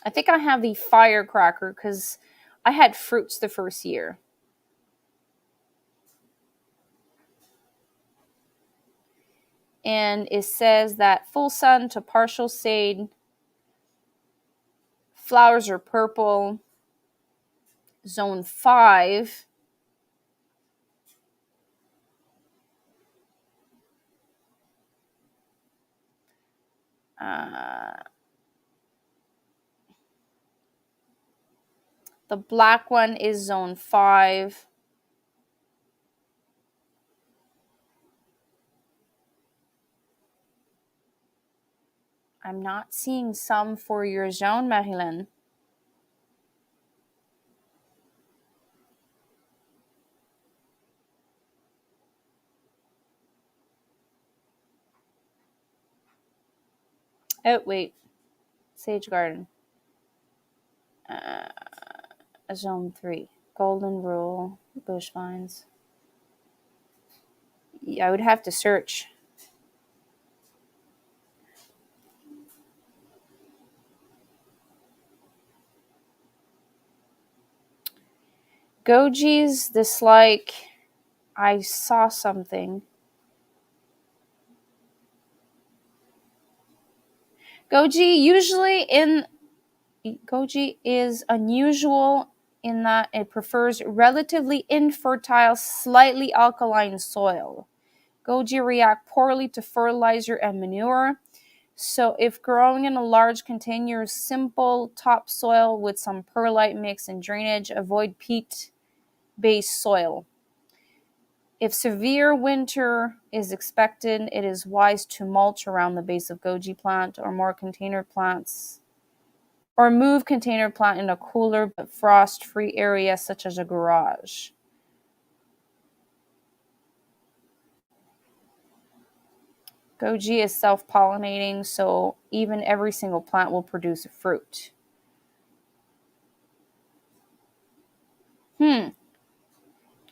I think I have the firecracker because I had fruits the first year. And it says that full sun to partial shade, flowers are purple, zone 5. The black one is zone 5. I'm not seeing some for your zone, Marilyn. Oh, wait. Sage Garden. Zone 3. Golden Rule. Bush Vines. Yeah, I would have to search. Goji's dislike. I saw something. Goji is unusual in that it prefers relatively infertile, slightly alkaline soil. Goji react poorly to fertilizer and manure. So if growing in a large container, simple topsoil with some perlite mix and drainage, avoid peat-based soil. If severe winter is expected, it is wise to mulch around the base of goji plant or move container plant in a cooler but frost-free area such as a garage. Goji is self-pollinating, so even every single plant will produce a fruit.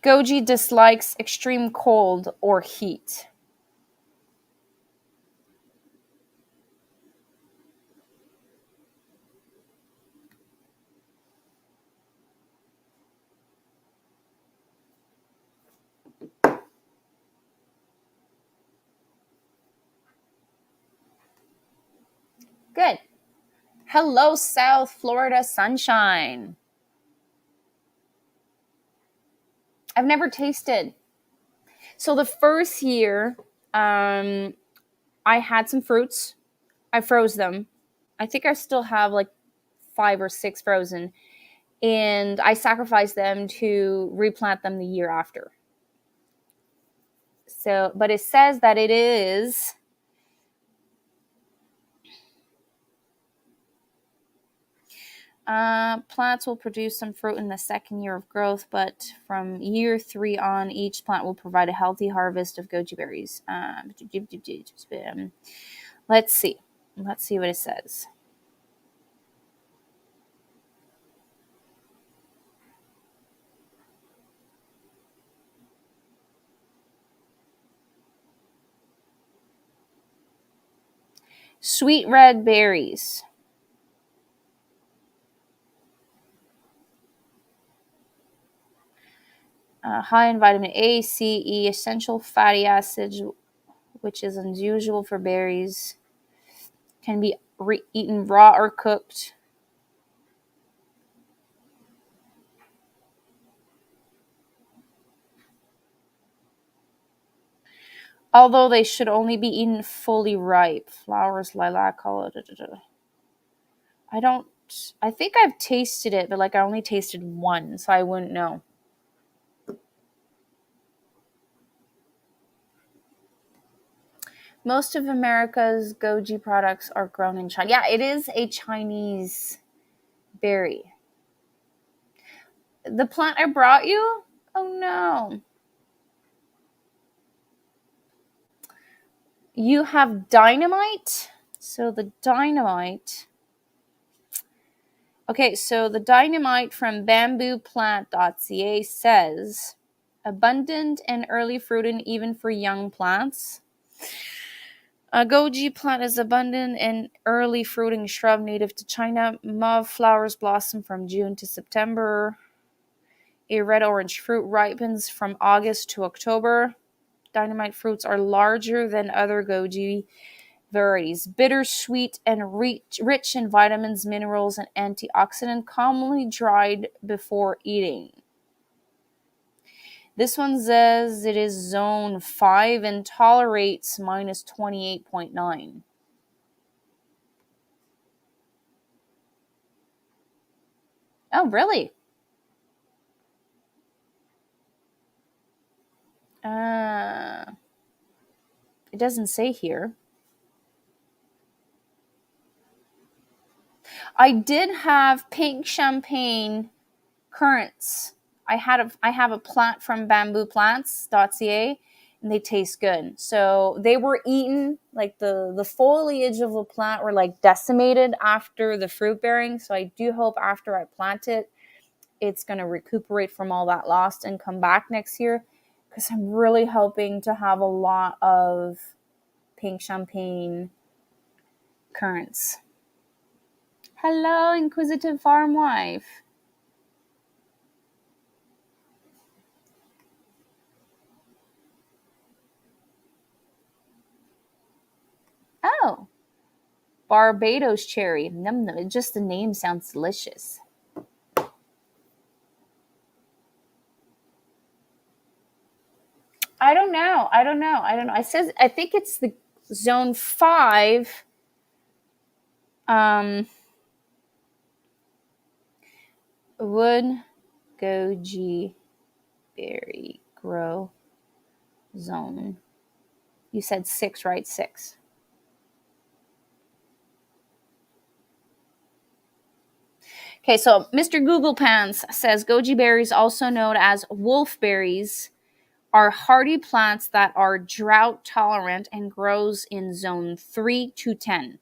Goji dislikes extreme cold or heat. Good. Hello, South Florida sunshine. I've never tasted. So the first year, I had some fruits. I froze them. I think I still have like 5 or 6 frozen. And I sacrificed them to replant them the year after. So, but it says that it is plants will produce some fruit in the second year of growth, but from year 3 on, each plant will provide a healthy harvest of goji berries. Let's see. Let's see what it says. Sweet red berries. High in vitamin A, C, E, essential fatty acids, which is unusual for berries. Can be eaten raw or cooked. Although they should only be eaten fully ripe. Flowers, lilac, color. I think I've tasted it, but like I only tasted one, so I wouldn't know. Most of America's goji products are grown in China. Yeah, it is a Chinese berry. The plant I brought you? Oh no. You have dynamite? So the dynamite. Okay, so the dynamite from bambooplant.ca says abundant and early fruiting even for young plants. A goji plant is abundant and early fruiting shrub native to China. Mauve flowers blossom from June to September. A red-orange fruit ripens from August to October. Dynamite fruits are larger than other goji varieties. Bitter, sweet, and rich in vitamins, minerals, and antioxidants, commonly dried before eating. This one says it is zone 5 and tolerates minus 28.9. Oh, really? Uh, it doesn't say here. I did have pink champagne currants. I have a plant from bambooplants.ca and they taste good. So they were eaten, like the foliage of the plant were like decimated after the fruit bearing. So I do hope after I plant it, it's going to recuperate from all that lost and come back next year, because I'm really hoping to have a lot of pink champagne currants. Hello, inquisitive farm wife. Oh, Barbados cherry. Num num. Just the name sounds delicious. I don't know. I don't know. I don't know. I think it's the zone 5. Um, wood goji berry grow zone. You said 6, right? 6. Okay, so Mr. Google Pants says goji berries, also known as wolfberries, are hardy plants that are drought tolerant and grows in zone 3 to 10.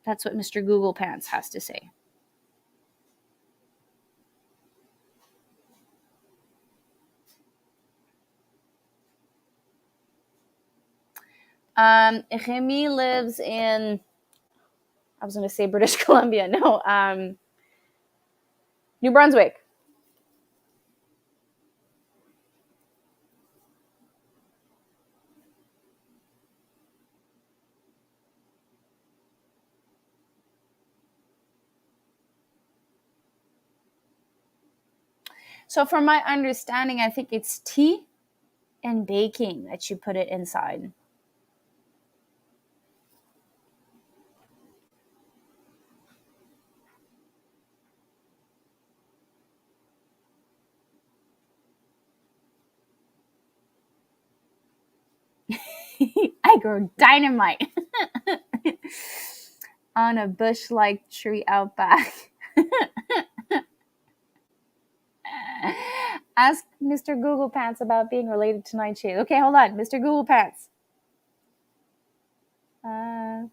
That's what Mr. Google Pants has to say. Remy lives in, I was going to say British Columbia. No, New Brunswick. So, from my understanding, I think it's tea and baking that you put it inside. I grow dynamite on a bush like tree out back. Ask Mr. Google Pants about being related to Nightshade. Okay, hold on. Mr. Google Pants. Uh,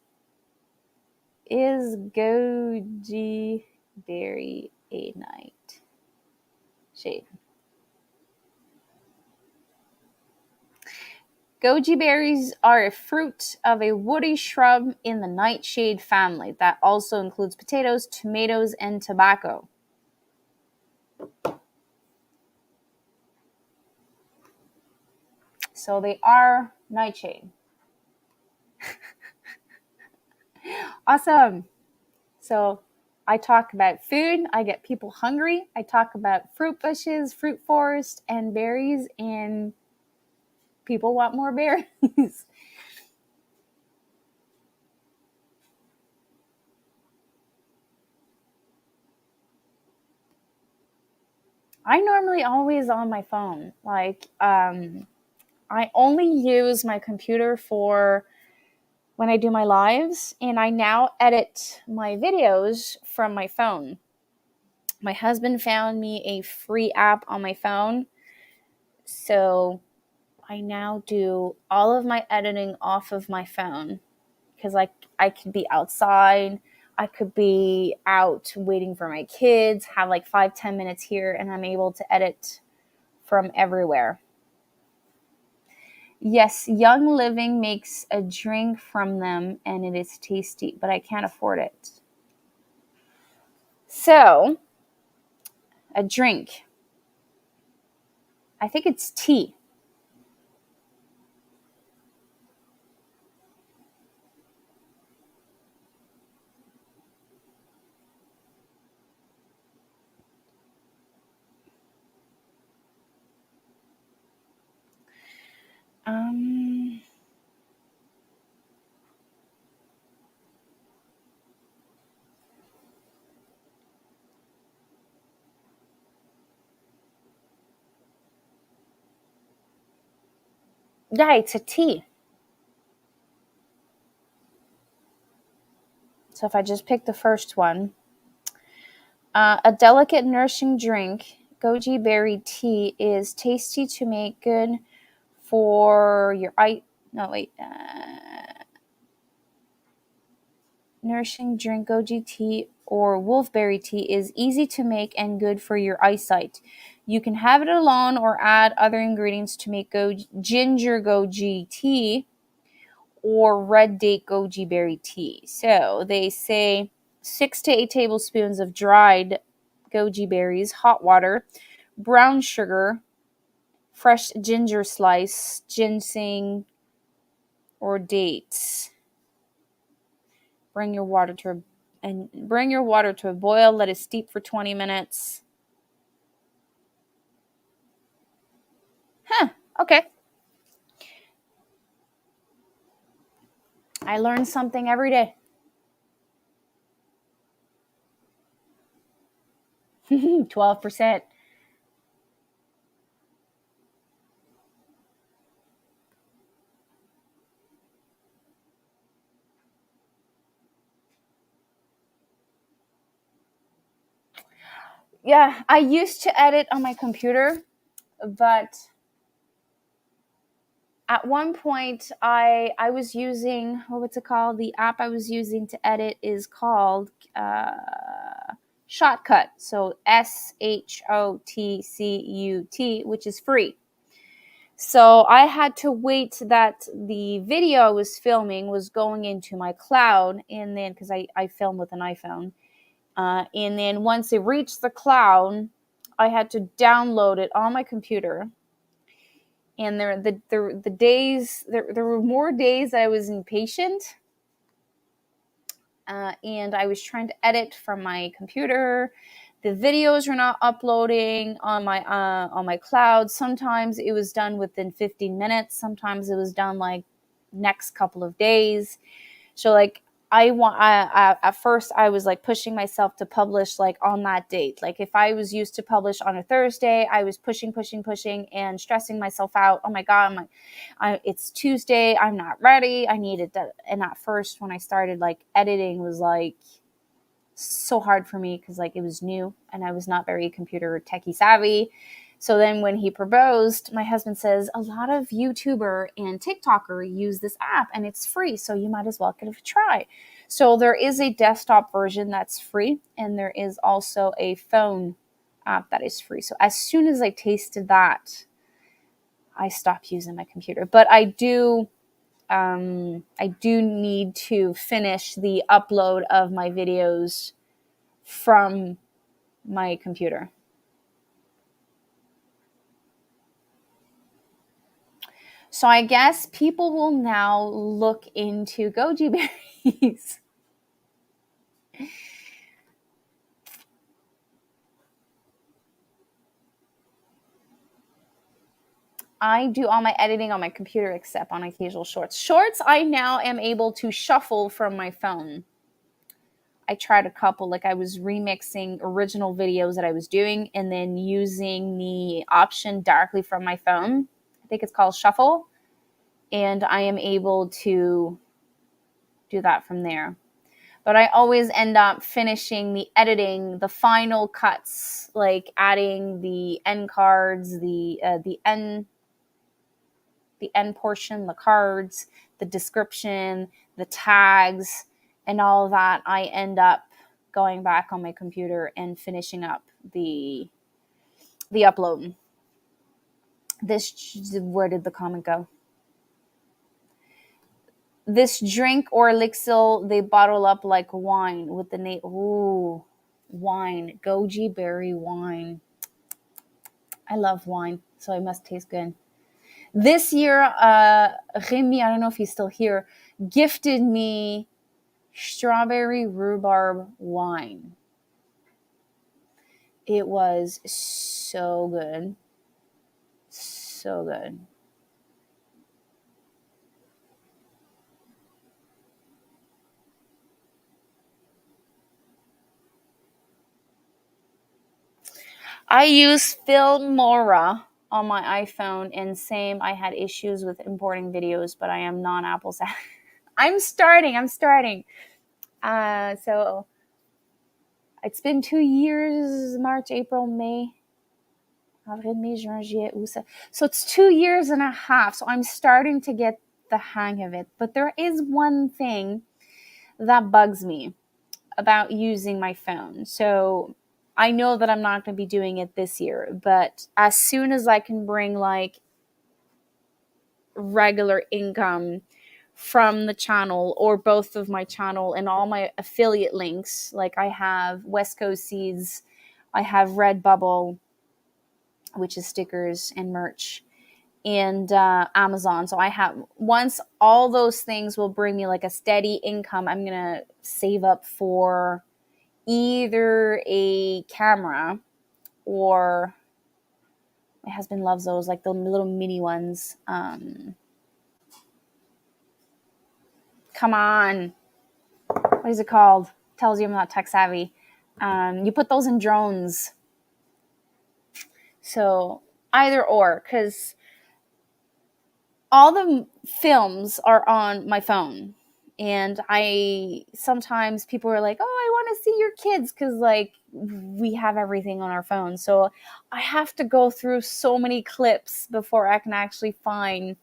is goji berry a nightshade? Goji berries are a fruit of a woody shrub in the nightshade family that also includes potatoes, tomatoes, and tobacco. So they are nightshade. Awesome. So I talk about food, I get people hungry. I talk about fruit bushes, fruit forest, and berries, and people want more berries. I normally always on my phone. Like, I only use my computer for when I do my lives, and I now edit my videos from my phone. My husband found me a free app on my phone, so I now do all of my editing off of my phone, because I could be outside, I could be out waiting for my kids, have like 5-10 minutes here, and I'm able to edit from everywhere. Yes, Young Living makes a drink from them and it is tasty, but I can't afford it. So, a drink. I think it's tea. Um, yeah, it's a tea. So if I just pick the first one, a delicate nourishing drink, goji berry tea is tasty to make, good for your eye. No, wait. Nourishing drink goji tea or wolfberry tea is easy to make and good for your eyesight. You can have it alone or add other ingredients to make ginger goji tea or red date goji berry tea. So they say 6 to 8 tablespoons of dried goji berries, hot water, brown sugar, fresh ginger slice, ginseng, or dates. Bring your water to a boil. Let it steep for 20 minutes. Huh. Okay. I learn something every day. 12%. Yeah, I used to edit on my computer, but at one point I was using, what's it called? The app I was using to edit is called Shotcut. So SHOTCUT, which is free. So I had to wait that the video I was filming was going into my cloud, and then because I film with an iPhone, and then once it reached the cloud, I had to download it on my computer. And there were more days that I was impatient, and I was trying to edit from my computer. The videos were not uploading on my cloud. Sometimes it was done within 15 minutes. Sometimes it was done like next couple of days. So like at first I was like pushing myself to publish like on that date. Like if I was used to publish on a Thursday, I was pushing and stressing myself out. Oh my God, it's Tuesday. I'm not ready. I needed that. And at first when I started like editing was like so hard for me because like it was new and I was not very computer techie savvy. So then when he proposed, my husband says, a lot of YouTuber and TikToker use this app and it's free, so you might as well give it a try. So there is a desktop version that's free, and there is also a phone app that is free. So as soon as I tasted that, I stopped using my computer. But I do need to finish the upload of my videos from my computer. So I guess people will now look into goji berries. I do all my editing on my computer except on occasional shorts. Shorts, I now am able to shuffle from my phone. I tried a couple, like I was remixing original videos that I was doing and then using the option directly from my phone. think it's called Shuffle, and I am able to do that from there. But I always end up finishing the editing, the final cuts, like adding the end cards, the end portion, the cards, the description, the tags, and all of that. I end up going back on my computer and finishing up the upload. Where did the comment go? This drink or elixir they bottle up like wine with the name. Ooh, wine, goji berry wine. I love wine, so it must taste good. This year, Remy, I don't know if he's still here, gifted me strawberry rhubarb wine. It was so good. So good. I use Filmora on my iPhone, and same, I had issues with importing videos, but I am non-Apple. I'm starting. So it's been 2 years, March, April, May. Avril, May, Juin, Juillet, août. So it's 2 years and a half. So I'm starting to get the hang of it. But there is one thing that bugs me about using my phone. So I know that I'm not going to be doing it this year, but as soon as I can bring like regular income from the channel or both of my channel and all my affiliate links, like I have West Coast Seeds, I have Redbubble, which is stickers and merch, and Amazon. So I have, once all those things will bring me like a steady income, I'm going to save up for either a camera, or my husband loves those, like the little mini ones. Come on. What is it called? Tells you I'm not tech savvy. You put those in drones. So either or, because all the films are on my phone. And I sometimes people are like, oh, I want to see your kids, because like we have everything on our phone. So I have to go through so many clips before I can actually find,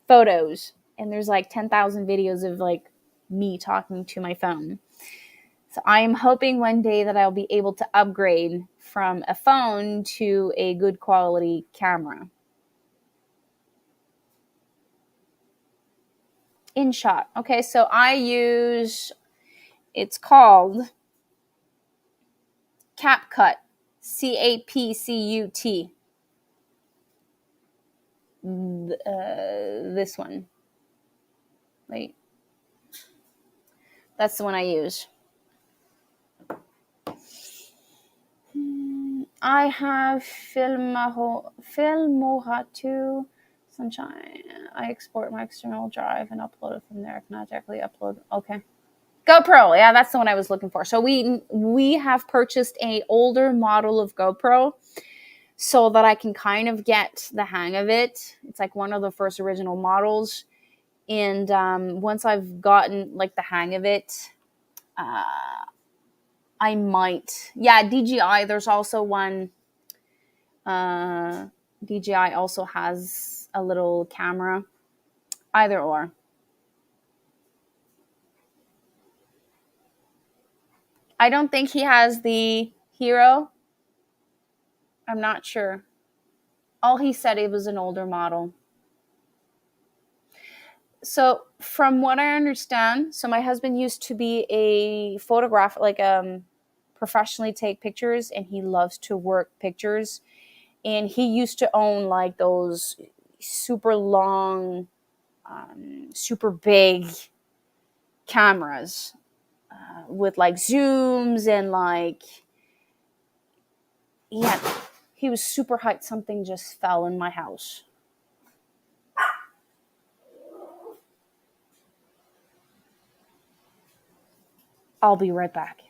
photos. And there's like 10,000 videos of like me talking to my phone. So I am hoping one day that I'll be able to upgrade from a phone to a good quality camera. InShot. Okay, so I use, it's called CapCut. CAPCUT. This one. Wait. That's the one I use. I have Filmora 2. Sunshine. I export my external drive and upload it from there. I cannot directly upload. Okay. GoPro. Yeah, that's the one I was looking for. So we have purchased a older model of GoPro so that I can kind of get the hang of it. It's like one of the first original models. And once I've gotten like the hang of it, I might. Yeah, DJI. There's also one. DJI also has a little camera. Either or. I don't think he has the Hero. I'm not sure. All he said, it was an older model. So from what I understand, so my husband used to be a photographer, like professionally take pictures, and he loves to work pictures. And he used to own like those super long, super big cameras with like zooms and like, yeah, he was super hyped. Something just fell in my house. I'll be right back.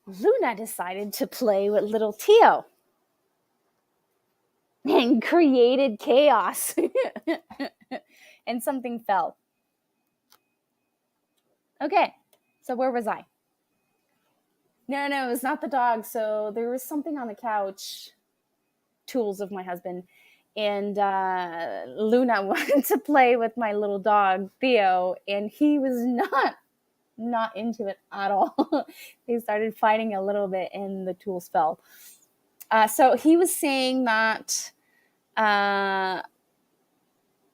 Luna decided to play with little Theo and created chaos. And something fell. Okay, so where was I? No, it was not the dog. So there was something on the couch, tools of my husband. And Luna wanted to play with my little dog, Theo, and he was not into it at all. They started fighting a little bit and the tools fell. So he was saying that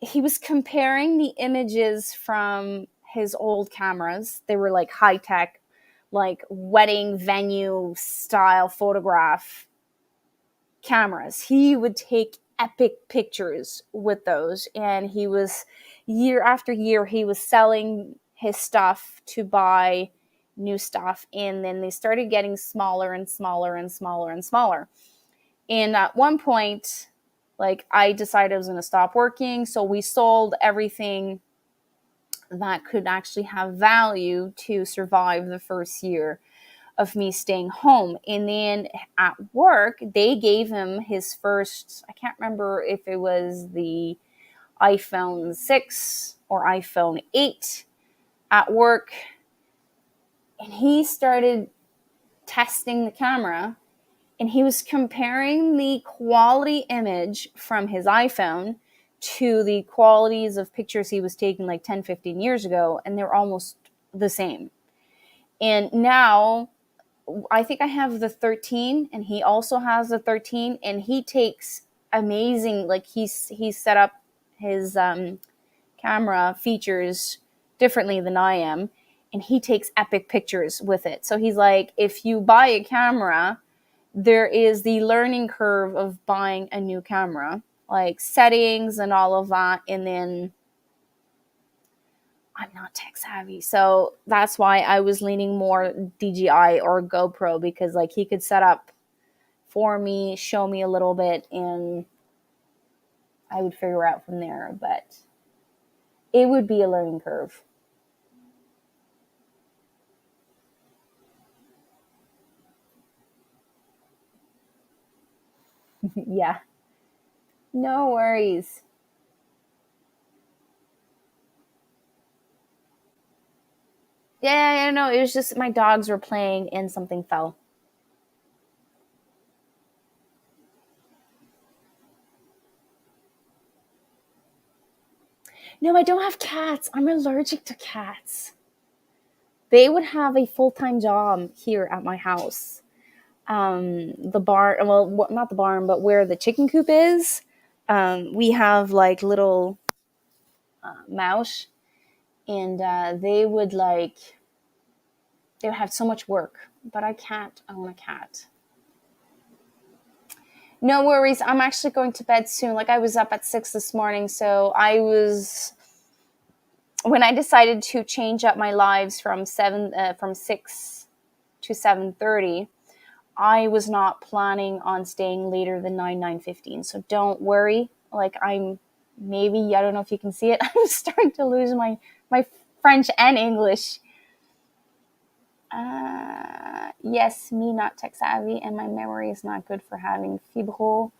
he was comparing the images from his old cameras. They were like high tech, like wedding venue style photograph cameras. He would take epic pictures with those, and he was, year after year, he was selling his stuff to buy new stuff, and then they started getting smaller and smaller and smaller and smaller. And at one point, like, I decided I was going to stop working, so we sold everything that could actually have value to survive the first year of me staying home. And then at work, they gave him his first, I can't remember if it was the iPhone 6 or iPhone 8 at work. And he started testing the camera, and he was comparing the quality image from his iPhone to the qualities of pictures he was taking like 10, 15 years ago, and they're almost the same. And now I think I have the 13, and he also has the 13, and he takes amazing, like he's set up his camera features differently than I am, and he takes epic pictures with it. So he's like, if you buy a camera, there is the learning curve of buying a new camera, like settings and all of that. And then I'm not tech savvy, so that's why I was leaning more DJI or GoPro, because like he could set up for me, show me a little bit, and I would figure out from there. But it would be a learning curve. Yeah, no worries. Yeah, no, it was just my dogs were playing and something fell. No, I don't have cats. I'm allergic to cats. They would have a full-time job here at my house. The barn, well, not the barn, but where the chicken coop is, we have like little mouse, and they would have so much work, but I can't own a cat. No worries. I'm actually going to bed soon. Like, I was up at 6 this morning, so when I decided to change up my lives from 6 to 7:30, I was not planning on staying later than 9:15. So don't worry. Like, maybe, I don't know if you can see it. I'm starting to lose my French and English. Yes, me not tech savvy, and my memory is not good for having fibro.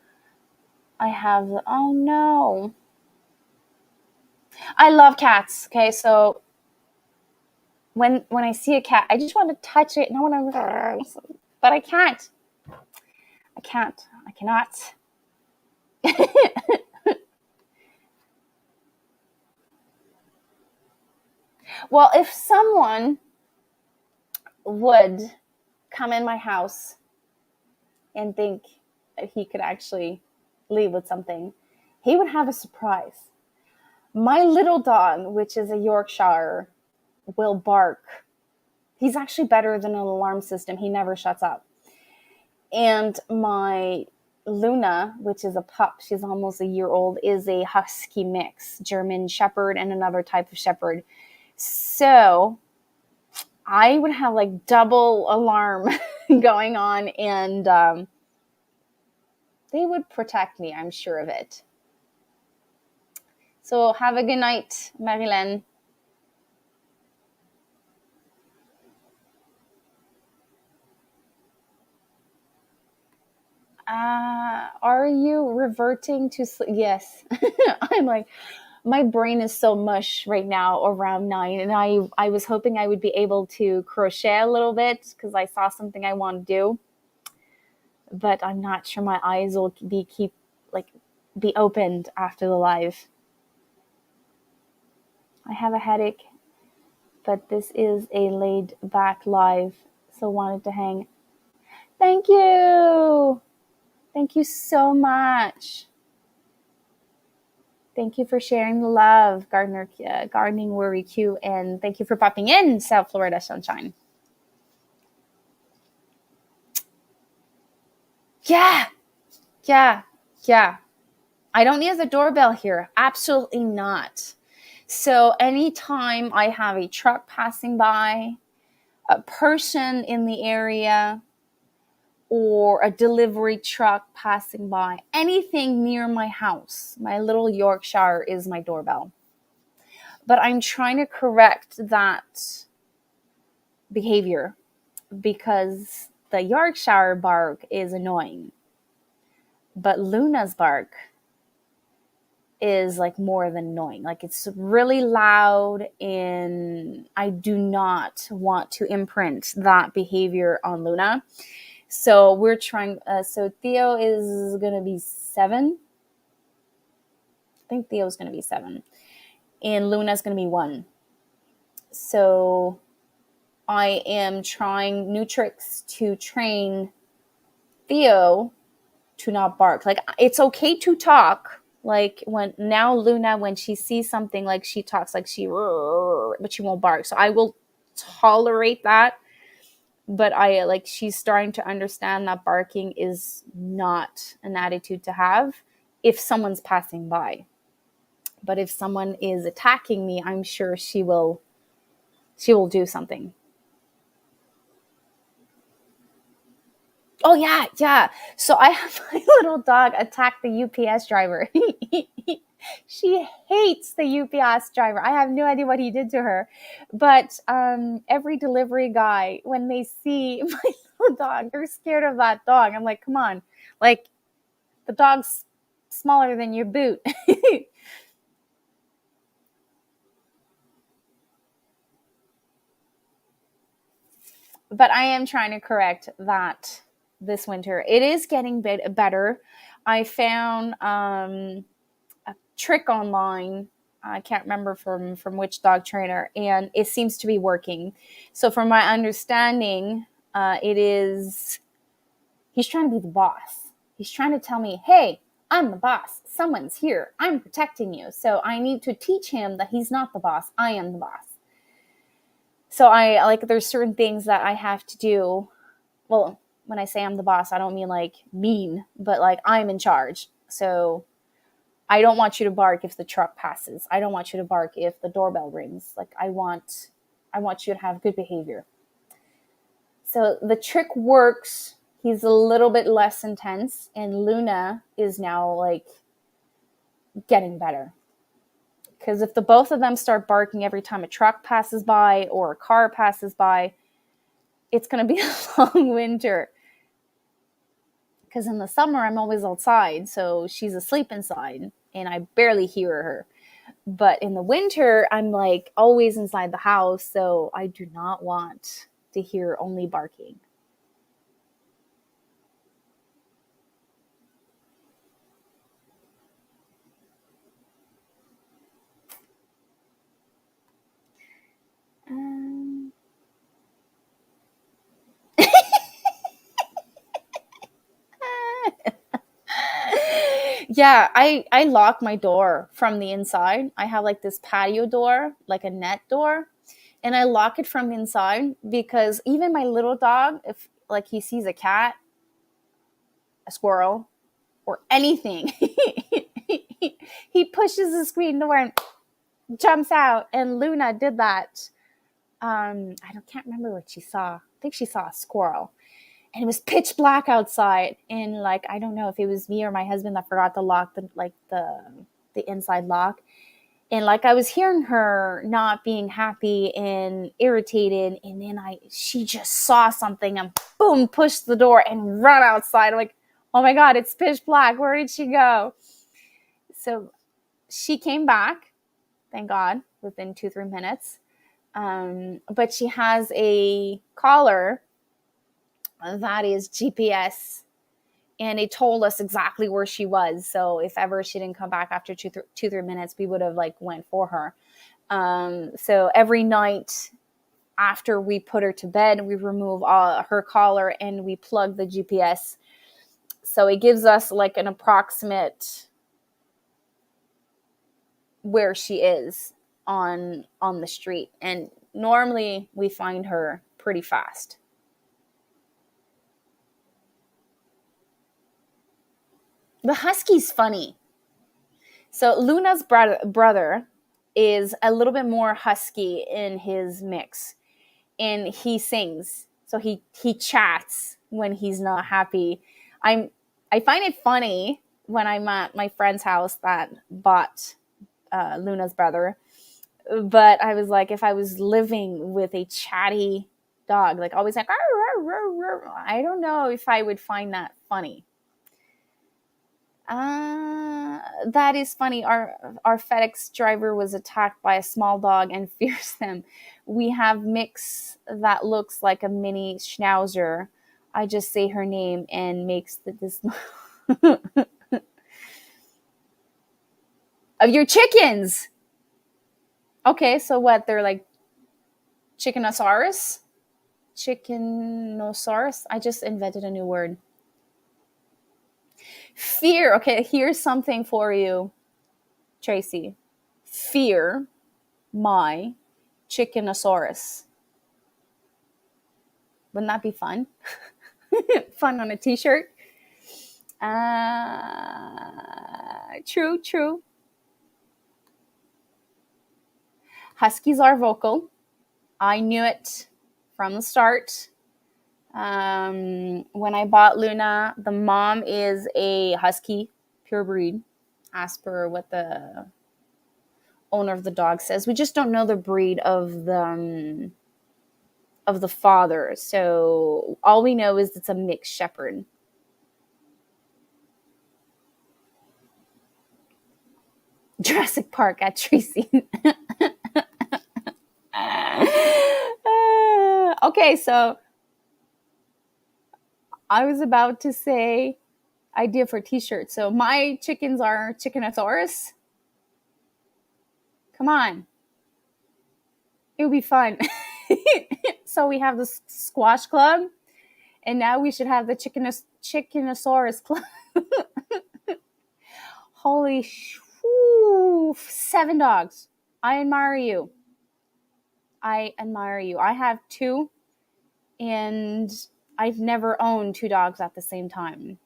Oh no. I love cats. Okay, so when I see a cat, I just want to touch it. No one, but I can't. I can't. I cannot. Well, if someone would come in my house and think that he could actually leave with something, he would have a surprise. My little dog, which is a Yorkshire, will bark. He's actually better than an alarm system. He never shuts up. And my Luna, which is a pup, she's almost a year old, is a husky mix, German Shepherd and another type of Shepherd. So I would have like double alarm going on, and they would protect me, I'm sure of it. So have a good night, Marilyn. Are you reverting to sleep? Yes. I'm like, my brain is so mush right now around 9, and I was hoping I would be able to crochet a little bit because I saw something I want to do, but I'm not sure my eyes will be opened after the live. I have a headache, but this is a laid back live, so wanted to hang. Thank you. Thank you so much. Thank you for sharing the love, Gardening Worry Q, and thank you for popping in, South Florida Sunshine. Yeah. I don't use a doorbell here. Absolutely not. So anytime I have a truck passing by, a person in the area, or a delivery truck passing by, anything near my house, my little Yorkshire is my doorbell. But I'm trying to correct that behavior because the Yorkshire bark is annoying. But Luna's bark is like more than annoying. Like, it's really loud, and I do not want to imprint that behavior on Luna. So we're trying. So Theo is going to be 7. I think Theo's going to be 7. And Luna's going to be 1. So I am trying new tricks to train Theo to not bark. Like, it's okay to talk. Like, Luna, when she sees something, like, she talks, like, but she won't bark. So I will tolerate that. But she's starting to understand that barking is not an attitude to have if someone's passing by. But if someone is attacking me, I'm sure she will do something. Oh, yeah. So I have my little dog attack the UPS driver. She hates the UPS driver. I have no idea what he did to her. But every delivery guy, when they see my little dog, they're scared of that dog. I'm like, come on. Like, the dog's smaller than your boot. But I am trying to correct that this winter. It is getting better. I found a trick online. I can't remember from which dog trainer, and it seems to be working. So from my understanding, he's trying to be the boss. He's trying to tell me, hey, I'm the boss. Someone's here. I'm protecting you. So I need to teach him that he's not the boss. I am the boss. So there's certain things that I have to do. Well, when I say I'm the boss, I don't mean like mean, but like I'm in charge. So I don't want you to bark if the truck passes. I don't want you to bark if the doorbell rings. Like, I want you to have good behavior. So the trick works. He's a little bit less intense, and Luna is now like getting better. Because if the both of them start barking every time a truck passes by or a car passes by, it's going to be a long winter. Because in the summer, I'm always outside, so she's asleep inside, and I barely hear her. But in the winter, I'm like always inside the house, so I do not want to hear only barking. Yeah, I lock my door from the inside. I have like this patio door, like a net door, and I lock it from the inside because even my little dog, if like he sees a cat, a squirrel, or anything, he pushes the screen door and jumps out. And Luna did that. Can't remember what she saw. I think she saw a squirrel. And it was pitch black outside, and like I don't know if it was me or my husband that forgot to lock the inside lock, and like I was hearing her not being happy and irritated, and then she just saw something and boom, pushed the door and run outside. I'm like, Oh my God, it's pitch black. Where did she go? So she came back, thank God, within 2-3 minutes. But she has a collar that is GPS, and it told us exactly where she was. So if ever she didn't come back after 2-3 minutes, we would have like went for her. So every night after we put her to bed, we remove her collar and we plug the GPS. So it gives us like an approximate where she is on the street. And normally we find her pretty fast. The husky's funny. So Luna's brother is a little bit more husky in his mix, and he sings. So he chats when he's not happy. I find it funny when I'm at my friend's house that bought Luna's brother, but I was like, if I was living with a chatty dog, like always like, I don't know if I would find that funny. That is funny. Our FedEx driver was attacked by a small dog and fears them. We have Mix that looks like a mini schnauzer. I just say her name and makes this of your chickens. Okay, so what? They're like chickenosaurus? Chickenosaurus? I just invented a new word. Fear. Okay, here's something for you, Tracy. Fear my chickenosaurus. Wouldn't that be fun? Fun on a t-shirt. True. Huskies are vocal. I knew it from the start. When I bought Luna, the mom is a husky, pure breed, as per what the owner of the dog says. We just don't know the breed of the father. So all we know is it's a mixed shepherd. Jurassic Park at Tracy. Okay, so I was about to say idea for t-shirts. So my chickens are chickenosaurus. Come on. It would be fun. So we have the squash club, and now we should have the chickenosaurus club. Holy 7 dogs. I admire you. I have 2, and I've never owned 2 dogs at the same time.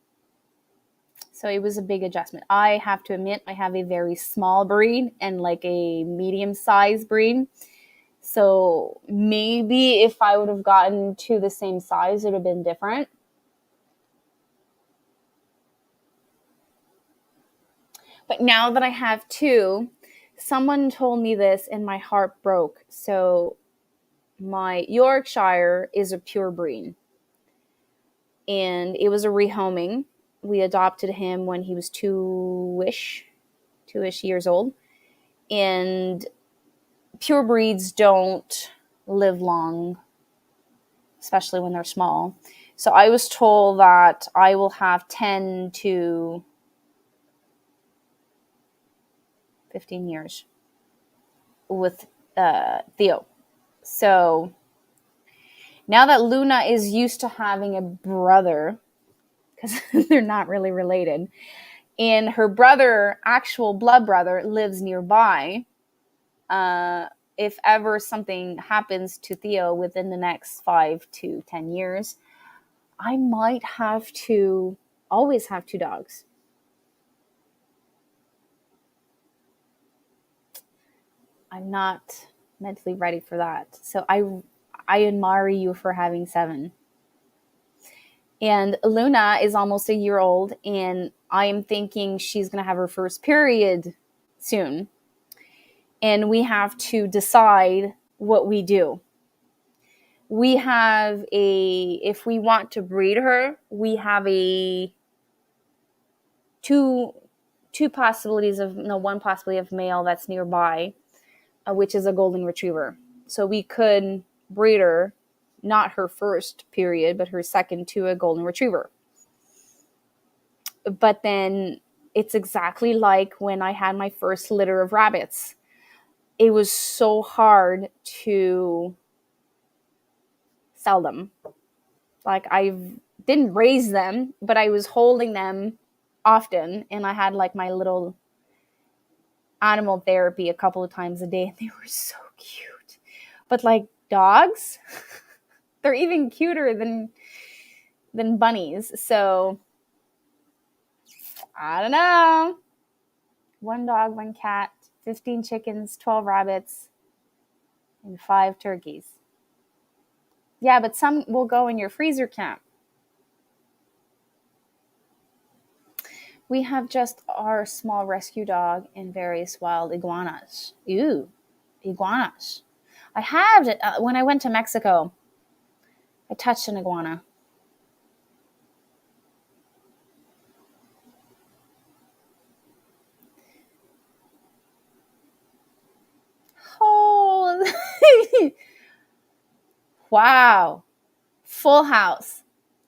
So it was a big adjustment. I have to admit, I have a very small breed and like a medium-sized breed. So maybe if I would have gotten 2 the same size, it would have been different. But now that I have 2, someone told me this and my heart broke. So my Yorkshire is a pure breed, and it was a rehoming. We adopted him when he was 2-ish years old. And pure breeds don't live long, especially when they're small. So I was told that I will have 10 to 15 years with Theo. So now that Luna is used to having a brother, because they're not really related, and her brother, actual blood brother, lives nearby, if ever something happens to Theo within the next 5 to 10 years, I might have to always have 2 dogs. I'm not mentally ready for that. So I admire you for having 7. And Luna is almost a year old, and I am thinking she's going to have her first period soon. And we have to decide what we do. We have if we want to breed her, we have a two two possibilities of no one possibility of male that's nearby, which is a golden retriever. So we could breed her, not her first period, but her second to a golden retriever. But then it's exactly like when I had my first litter of rabbits. It was so hard to sell them. Like I didn't raise them, but I was holding them often, and I had like my little animal therapy a couple of times a day, and they were so cute. But like dogs, they're even cuter than bunnies. So I don't know. One dog, one cat, 15 chickens, 12 rabbits, and 5 turkeys. Yeah, but some will go in your freezer camp. We have just our small rescue dog and various wild iguanas. Ew, iguanas. I had it when I went to Mexico. I touched an iguana. Oh, wow. Full house.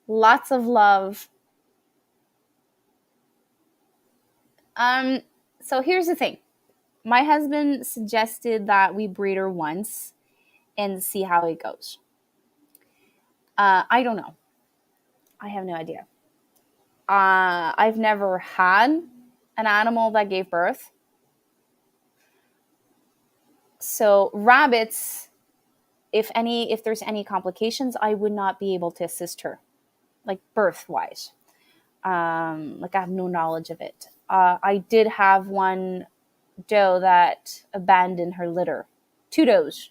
Lots of love. Um, so here's the thing. My husband suggested that we breed her once and see how it goes. I don't know. I have no idea. I've never had an animal that gave birth. So rabbits, if there's any complications, I would not be able to assist her, like birth wise. Like I have no knowledge of it. I did have one doe that abandoned her litter. 2 does.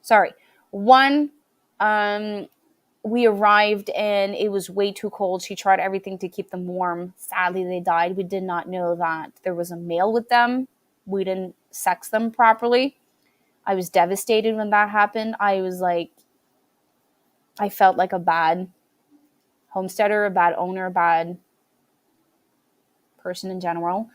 Sorry, one. We arrived and it was way too cold. She tried everything to keep them warm. Sadly, they died. We did not know that there was a male with them. We didn't sex them properly. I was devastated when that happened. I was like, I felt like a bad homesteader, a bad owner, a bad person in general.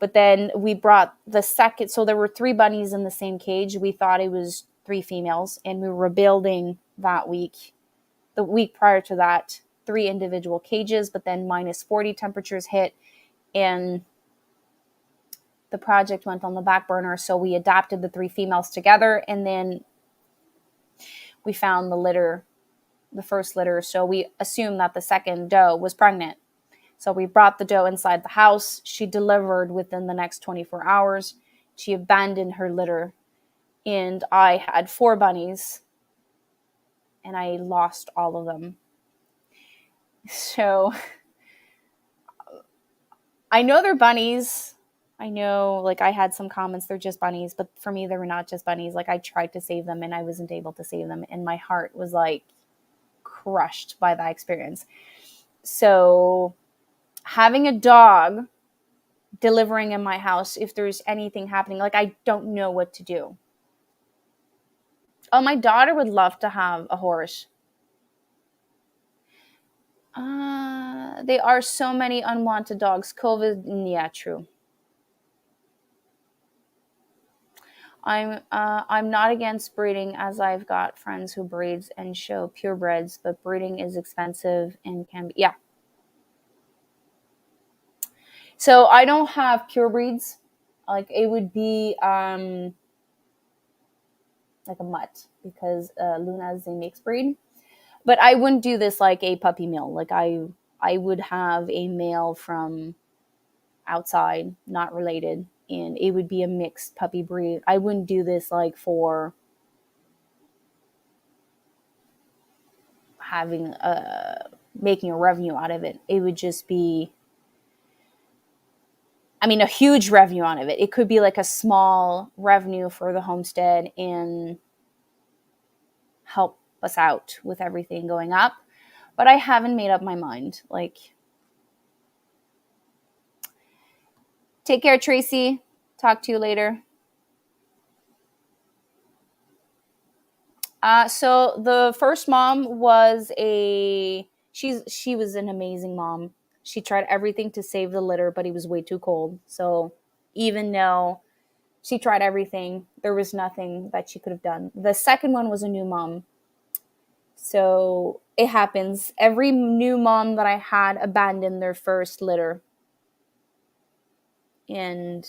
But then we brought the second, so there were 3 bunnies in the same cage. We thought it was 3 females, and we were building that week. The week prior to that, 3 individual cages, but then -40 temperatures hit, and the project went on the back burner. So we adopted the 3 females together, and then we found the first litter. So we assumed that the second doe was pregnant. So we brought the doe inside the house. She delivered within the next 24 hours. She abandoned her litter, and I had 4 bunnies, and I lost all of them. So I know they're bunnies. I know, like, I had some comments, they're just bunnies, but for me, they were not just bunnies. Like, I tried to save them and I wasn't able to save them, and my heart was like crushed by that experience. So having a dog delivering in my house, if there's anything happening, like, I don't know what to do. Oh, my daughter would love to have a horse. They are so many unwanted dogs. COVID, yeah, true. I'm not against breeding, as I've got friends who breeds and show purebreds, but breeding is expensive and can be, yeah. So I don't have pure breeds. Like it would be like a mutt, because Luna is a mixed breed. But I wouldn't do this like a puppy mill. Like I would have a male from outside, not related, and it would be a mixed puppy breed. I wouldn't do this like for having making a revenue out of it. It would just be, I mean, a huge revenue out of it. It could be like a small revenue for the homestead and help us out with everything going up. But I haven't made up my mind. Like, take care, Tracy. Talk to you later. So the first mom was she was an amazing mom. She tried everything to save the litter, but he was way too cold. So even though she tried everything, there was nothing that she could have done. The second one was a new mom. So it happens. Every new mom that I had abandoned their first litter. And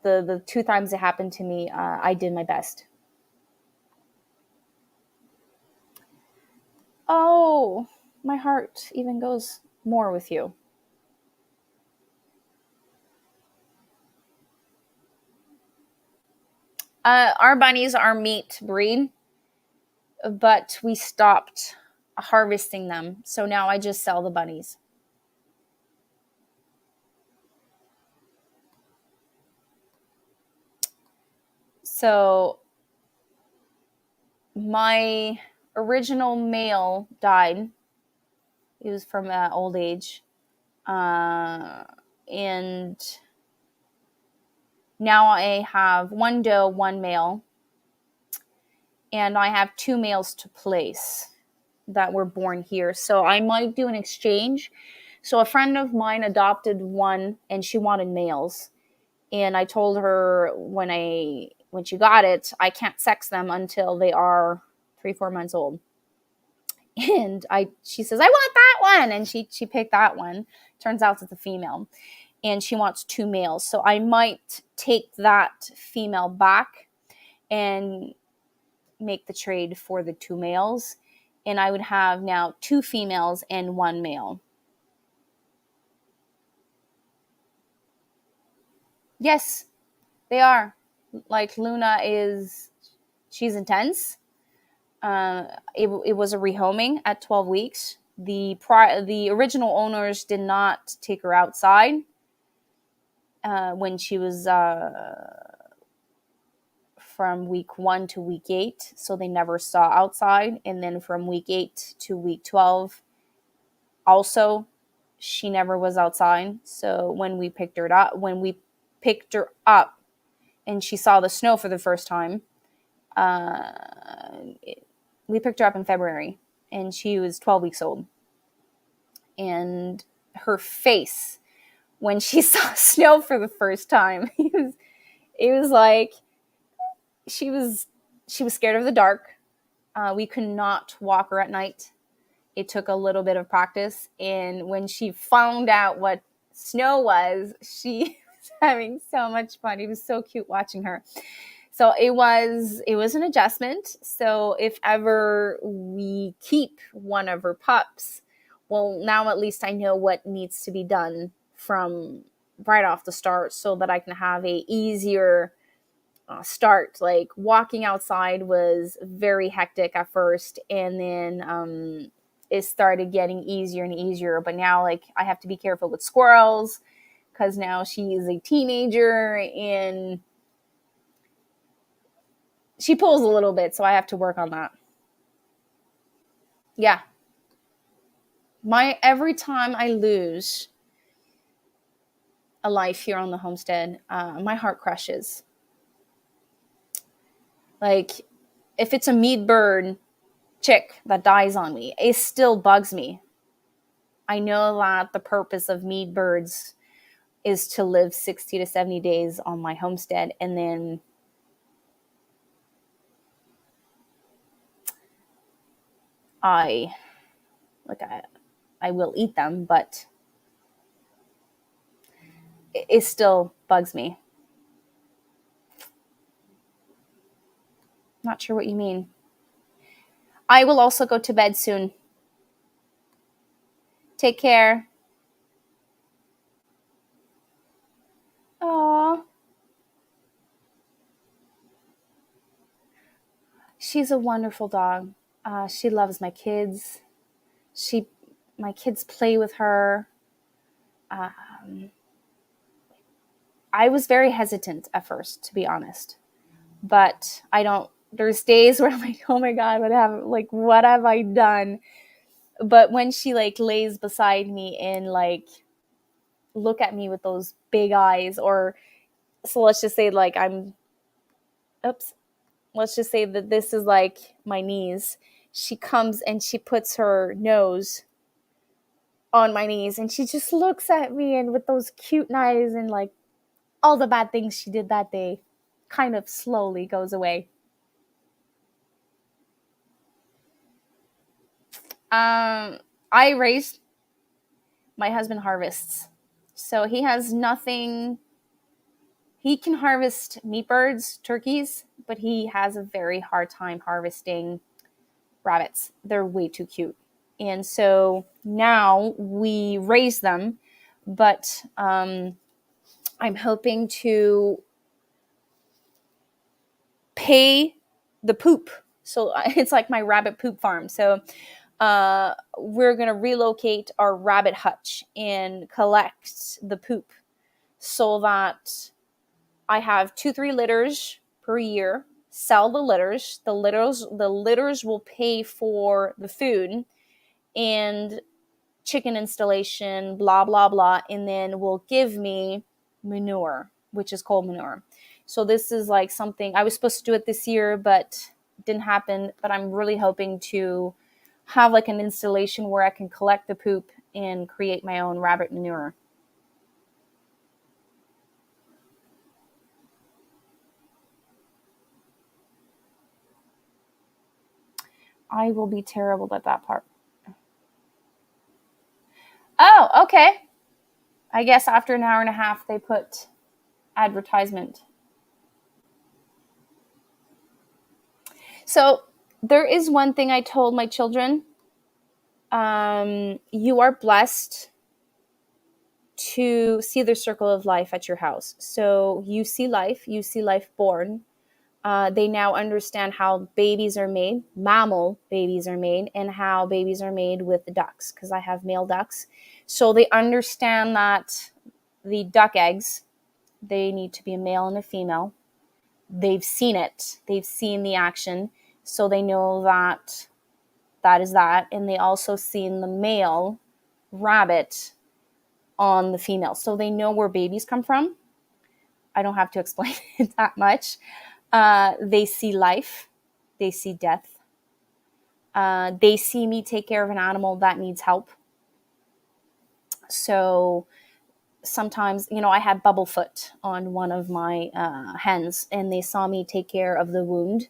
the two times it happened to me, I did my best. Oh, my heart even goes more with you. Our bunnies are meat breed, but we stopped harvesting them. So now I just sell the bunnies. So my original male died. He was from old age. And now I have one doe, one male, and I have two males to place that were born here. So I might do an exchange. So a friend of mine adopted one and she wanted males. And I told her when she got it, I can't sex them until they are 3-4 months old. And she says, I want that one. And she picked that one. Turns out it's a female. And she wants two males. So I might take that female back and make the trade for the two males. And I would have now two females and one male. Yes, they are. Like Luna she's intense. It was a rehoming at 12 weeks. The original owners did not take her outside when she was from week 1 to week 8, so they never saw outside. And then from week 8 to week 12, also, she never was outside. So when we picked her up, and she saw the snow for the first time, we picked her up in February, and she was 12 weeks old. And her face when she saw snow for the first time, it was like she was scared of the dark. We could not walk her at night. It took a little bit of practice, and when she found out what snow was, she was having so much fun. It was so cute watching her. So it was an adjustment. So if ever we keep one of her pups, well, now at least I know what needs to be done from right off the start, so that I can have a easier start. Like walking outside was very hectic at first, and then it started getting easier and easier. But now, like, I have to be careful with squirrels because now she is a teenager and she pulls a little bit, so I have to work on that. Yeah. Every time I lose a life here on the homestead, my heart crushes. Like, if it's a meat bird chick that dies on me, it still bugs me. I know that the purpose of meat birds is to live 60 to 70 days on my homestead, and then I I will eat them, but it still bugs me. Not sure what you mean. I will also go to bed soon. Take care. Aww. She's a wonderful dog. She loves my kids. My kids play with her. I was very hesitant at first, to be honest, but I don't. There's days where I'm like, oh my god, what have I done? But when she like lays beside me and like look at me with those big eyes, or so let's just say like oops, let's just say that this is like my knees. She comes and she puts her nose on my knees, and she just looks at me and with those cute eyes, and like all the bad things she did that day kind of slowly goes away. Um, I raised my husband harvests. So he has nothing. He can harvest meat birds, turkeys, but he has a very hard time harvesting rabbits. They're way too cute. And so now we raise them, but I'm hoping to pay the poop. So it's like my rabbit poop farm. So we're going to relocate our rabbit hutch and collect the poop so that I have 2-3 litters per year. Sell the litters. The litters will pay for the food and chicken installation, blah blah blah, and then will give me manure, which is cold manure. So this is like something I was supposed to do it this year, but didn't happen. But I'm really hoping to have like an installation where I can collect the poop and create my own rabbit manure. I will be terrible at that part. Oh, okay. I guess after an hour and a half, they put advertisement. So there is one thing I told my children. You are blessed to see the circle of life at your house. So you see life born. They now understand how babies are made, mammal babies are made, and how babies are made with the ducks, because I have male ducks. So they understand that the duck eggs, they need to be a male and a female. They've seen it, they've seen the action, so they know that that is that. And they also seen the male rabbit on the female, so they know where babies come from. I don't have to explain it that much. They see life, they see death, they see me take care of an animal that needs help. So sometimes, I had bubblefoot on one of my hens, and they saw me take care of the wound.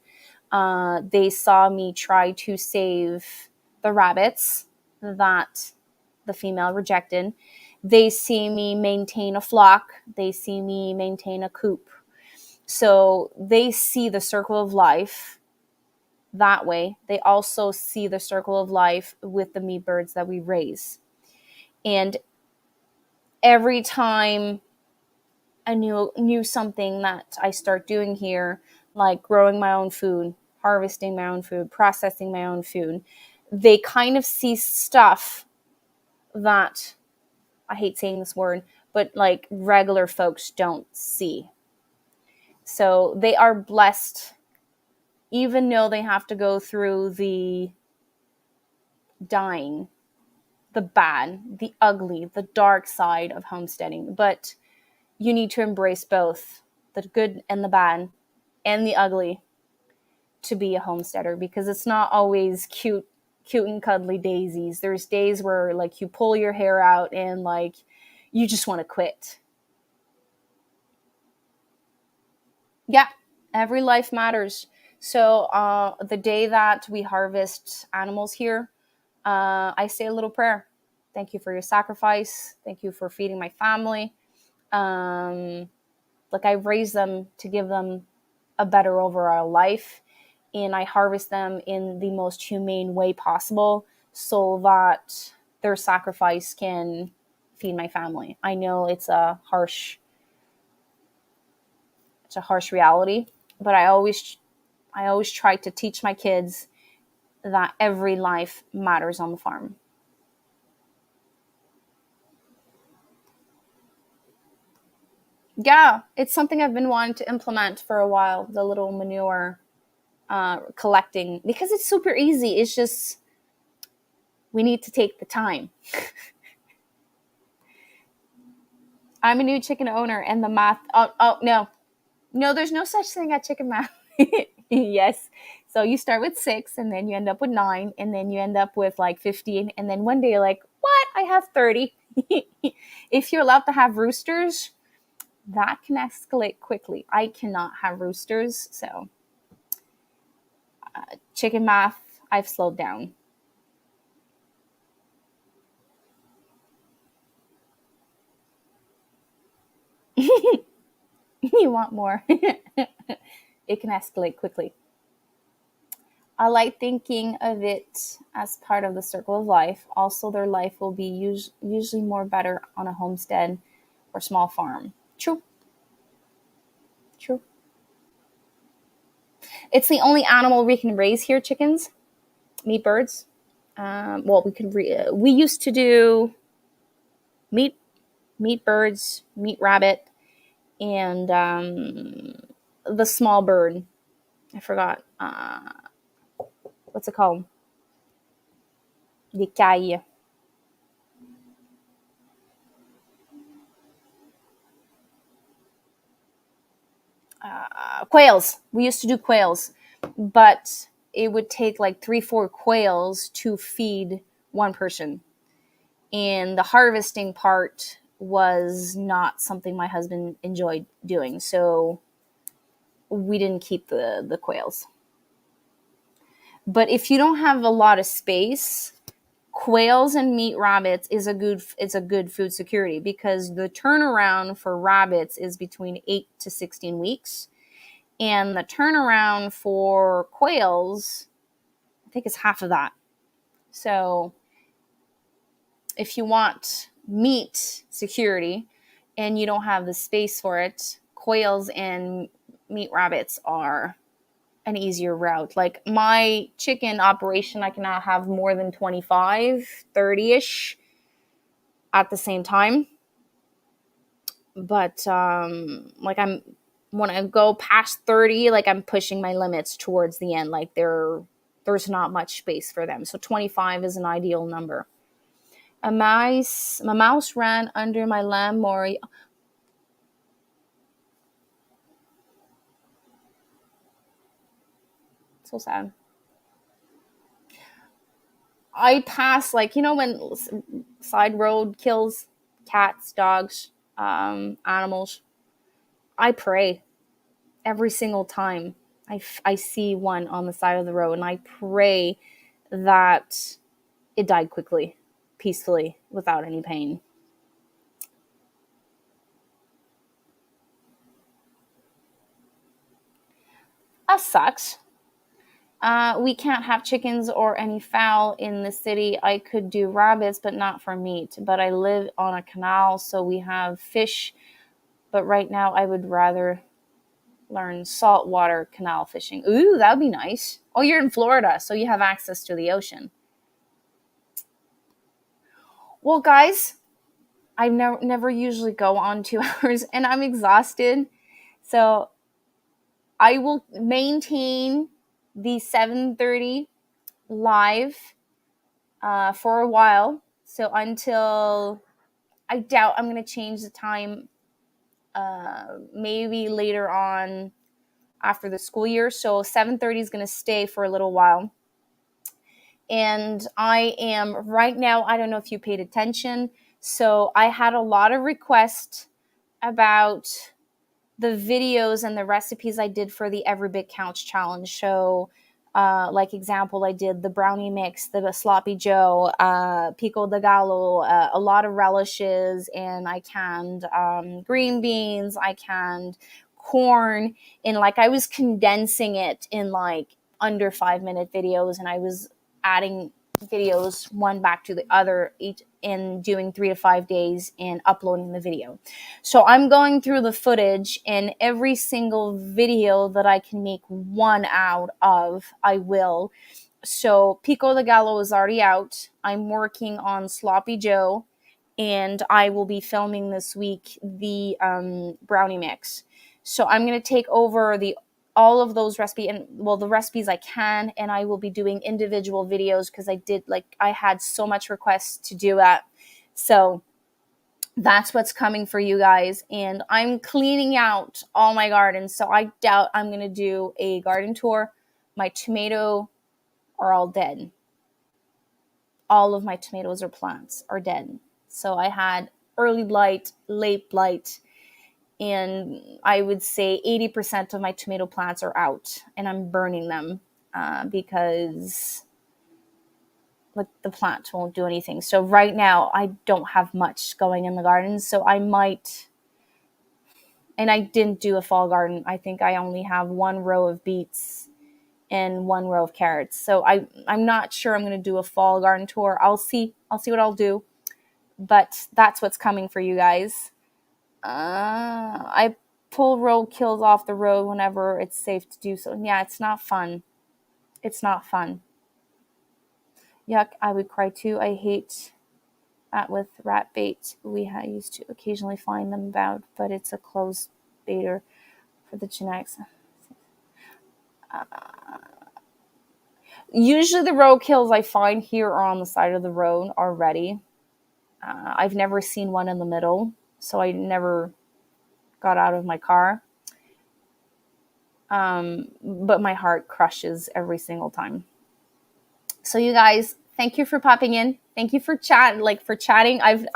They saw me try to save the rabbits that the female rejected. They see me maintain a flock. They see me maintain a coop. So they see the circle of life that way. They also see the circle of life with the meat birds that we raise. And every time a new something that I start doing here, like growing my own food, harvesting my own food, processing my own food, they kind of see stuff that, I hate saying this word, but like regular folks don't see. So they are blessed, even though they have to go through the dying, the bad, the ugly, the dark side of homesteading. But you need to embrace both the good and the bad and the ugly to be a homesteader, because it's not always cute and cuddly daisies. There's days where like you pull your hair out and like you just want to quit. Yeah, every life matters. So the day that we harvest animals here, I say a little prayer. Thank you for your sacrifice. Thank you for feeding my family. Um, like I raise them to give them a better overall life, and I harvest them in the most humane way possible so that their sacrifice can feed my family. I know it's a harsh reality, but I always try to teach my kids that every life matters on the farm. Yeah, it's something I've been wanting to implement for a while, the little manure collecting, because it's super easy. It's just we need to take the time. I'm a new chicken owner, and the math. Oh no, no, there's no such thing at chicken math. Yes, so you start with 6, and then you end up with 9, and then you end up with like 15, and then one day you're like, what? I have 30. If you're allowed to have roosters, that can escalate quickly. I cannot have roosters, so chicken math, I've slowed down. You want more. It can escalate quickly. I like thinking of it as part of the circle of life. Also, their life will be usually more better on a homestead or small farm. True, true. It's the only animal we can raise here, chickens, meat birds. Well, we used to do meat, meat birds, meat rabbit, and the small bird. I forgot. What's it called? The caille. Quails. We used to do quails, but it would take like 3, 4 quails to feed one person. And the harvesting part was not something my husband enjoyed doing. So we didn't keep the quails. But if you don't have a lot of space, quails and meat rabbits is a good food security because the turnaround for rabbits is between 8 to 16 weeks, and the turnaround for quails I think is half of that. So if you want meat security and you don't have the space for it, quails and meat rabbits are an easier route. Like my chicken operation, I cannot have more than 25, 30-ish at the same time. But like I'm when I go past 30, like I'm pushing my limits towards the end. Like there's not much space for them. So 25 is an ideal number. A mouse ran under my lawnmower. So sad. I pass, like, when side road kills cats, dogs, animals. I pray every single time I see one on the side of the road, and I pray that it died quickly, peacefully, without any pain. That sucks. We can't have chickens or any fowl in the city. I could do rabbits, but not for meat. But I live on a canal, so we have fish. But right now, I would rather learn saltwater canal fishing. Ooh, that would be nice. Oh, you're in Florida, so you have access to the ocean. Well, guys, I never usually go on 2 hours, and I'm exhausted. So I will maintain the 7:30 live for a while. So until I doubt I'm going to change the time, maybe later on after the school year. So 7:30 is going to stay for a little while. And I am right now, I don't know if you paid attention. So I had a lot of requests about the videos and the recipes I did for the Every Bit Counts challenge. So, like example, I did the brownie mix, the sloppy joe, pico de gallo, a lot of relishes, and I canned green beans, I canned corn, and like I was condensing it in like under 5 minute videos, and I was adding videos one back to the other each in doing 3 to 5 days and uploading the video. So I'm going through the footage, and every single video that I can make one out of, I will. So Pico de Gallo is already out. I'm working on Sloppy Joe, and I will be filming this week the brownie mix. So I'm going to take over the all of those recipes, and well, the recipes I can, and I will be doing individual videos because I had so much requests to do that. So that's what's coming for you guys. And I'm cleaning out all my gardens, so I doubt I'm going to do a garden tour. My tomato are all dead. all of my tomatoes or plants are dead. So I had early blight, late blight, and I would say 80% of my tomato plants are out, and I'm burning them because like the plant won't do anything. So right now I don't have much going in the garden. So I might, and I didn't do a fall garden. I think I only have one row of beets and one row of carrots. So I'm not sure I'm going to do a fall garden tour. I'll see what I'll do. But that's what's coming for you guys. I pull roadkills off the road whenever it's safe to do so. And yeah, it's not fun. It's not fun. Yuck, I would cry too. I hate that with rat bait. We used to occasionally find them about, but it's a closed baiter for the genetics. Usually the roadkills I find here are on the side of the road already. I've never seen one in the middle, so I never got out of my car. But my heart crushes every single time. So you guys, thank you for popping in. Thank you for chatting. I've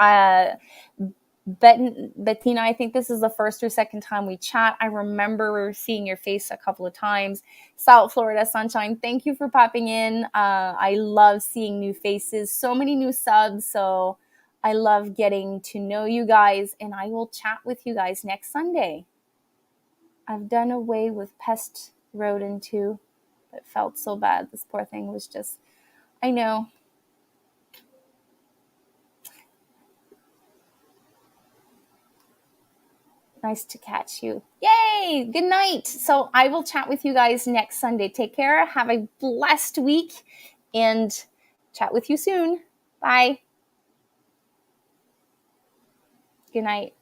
Bettina, I think this is the first or second time we chat. I remember seeing your face a couple of times. South Florida Sunshine, thank you for popping in. I love seeing new faces, so many new subs. So I love getting to know you guys, and I will chat with you guys next Sunday. I've done away with pest rodent too. It felt so bad. This poor thing was just, I know. Nice to catch you. Yay! Good night. So I will chat with you guys next Sunday. Take care. Have a blessed week and chat with you soon. Bye. Good night.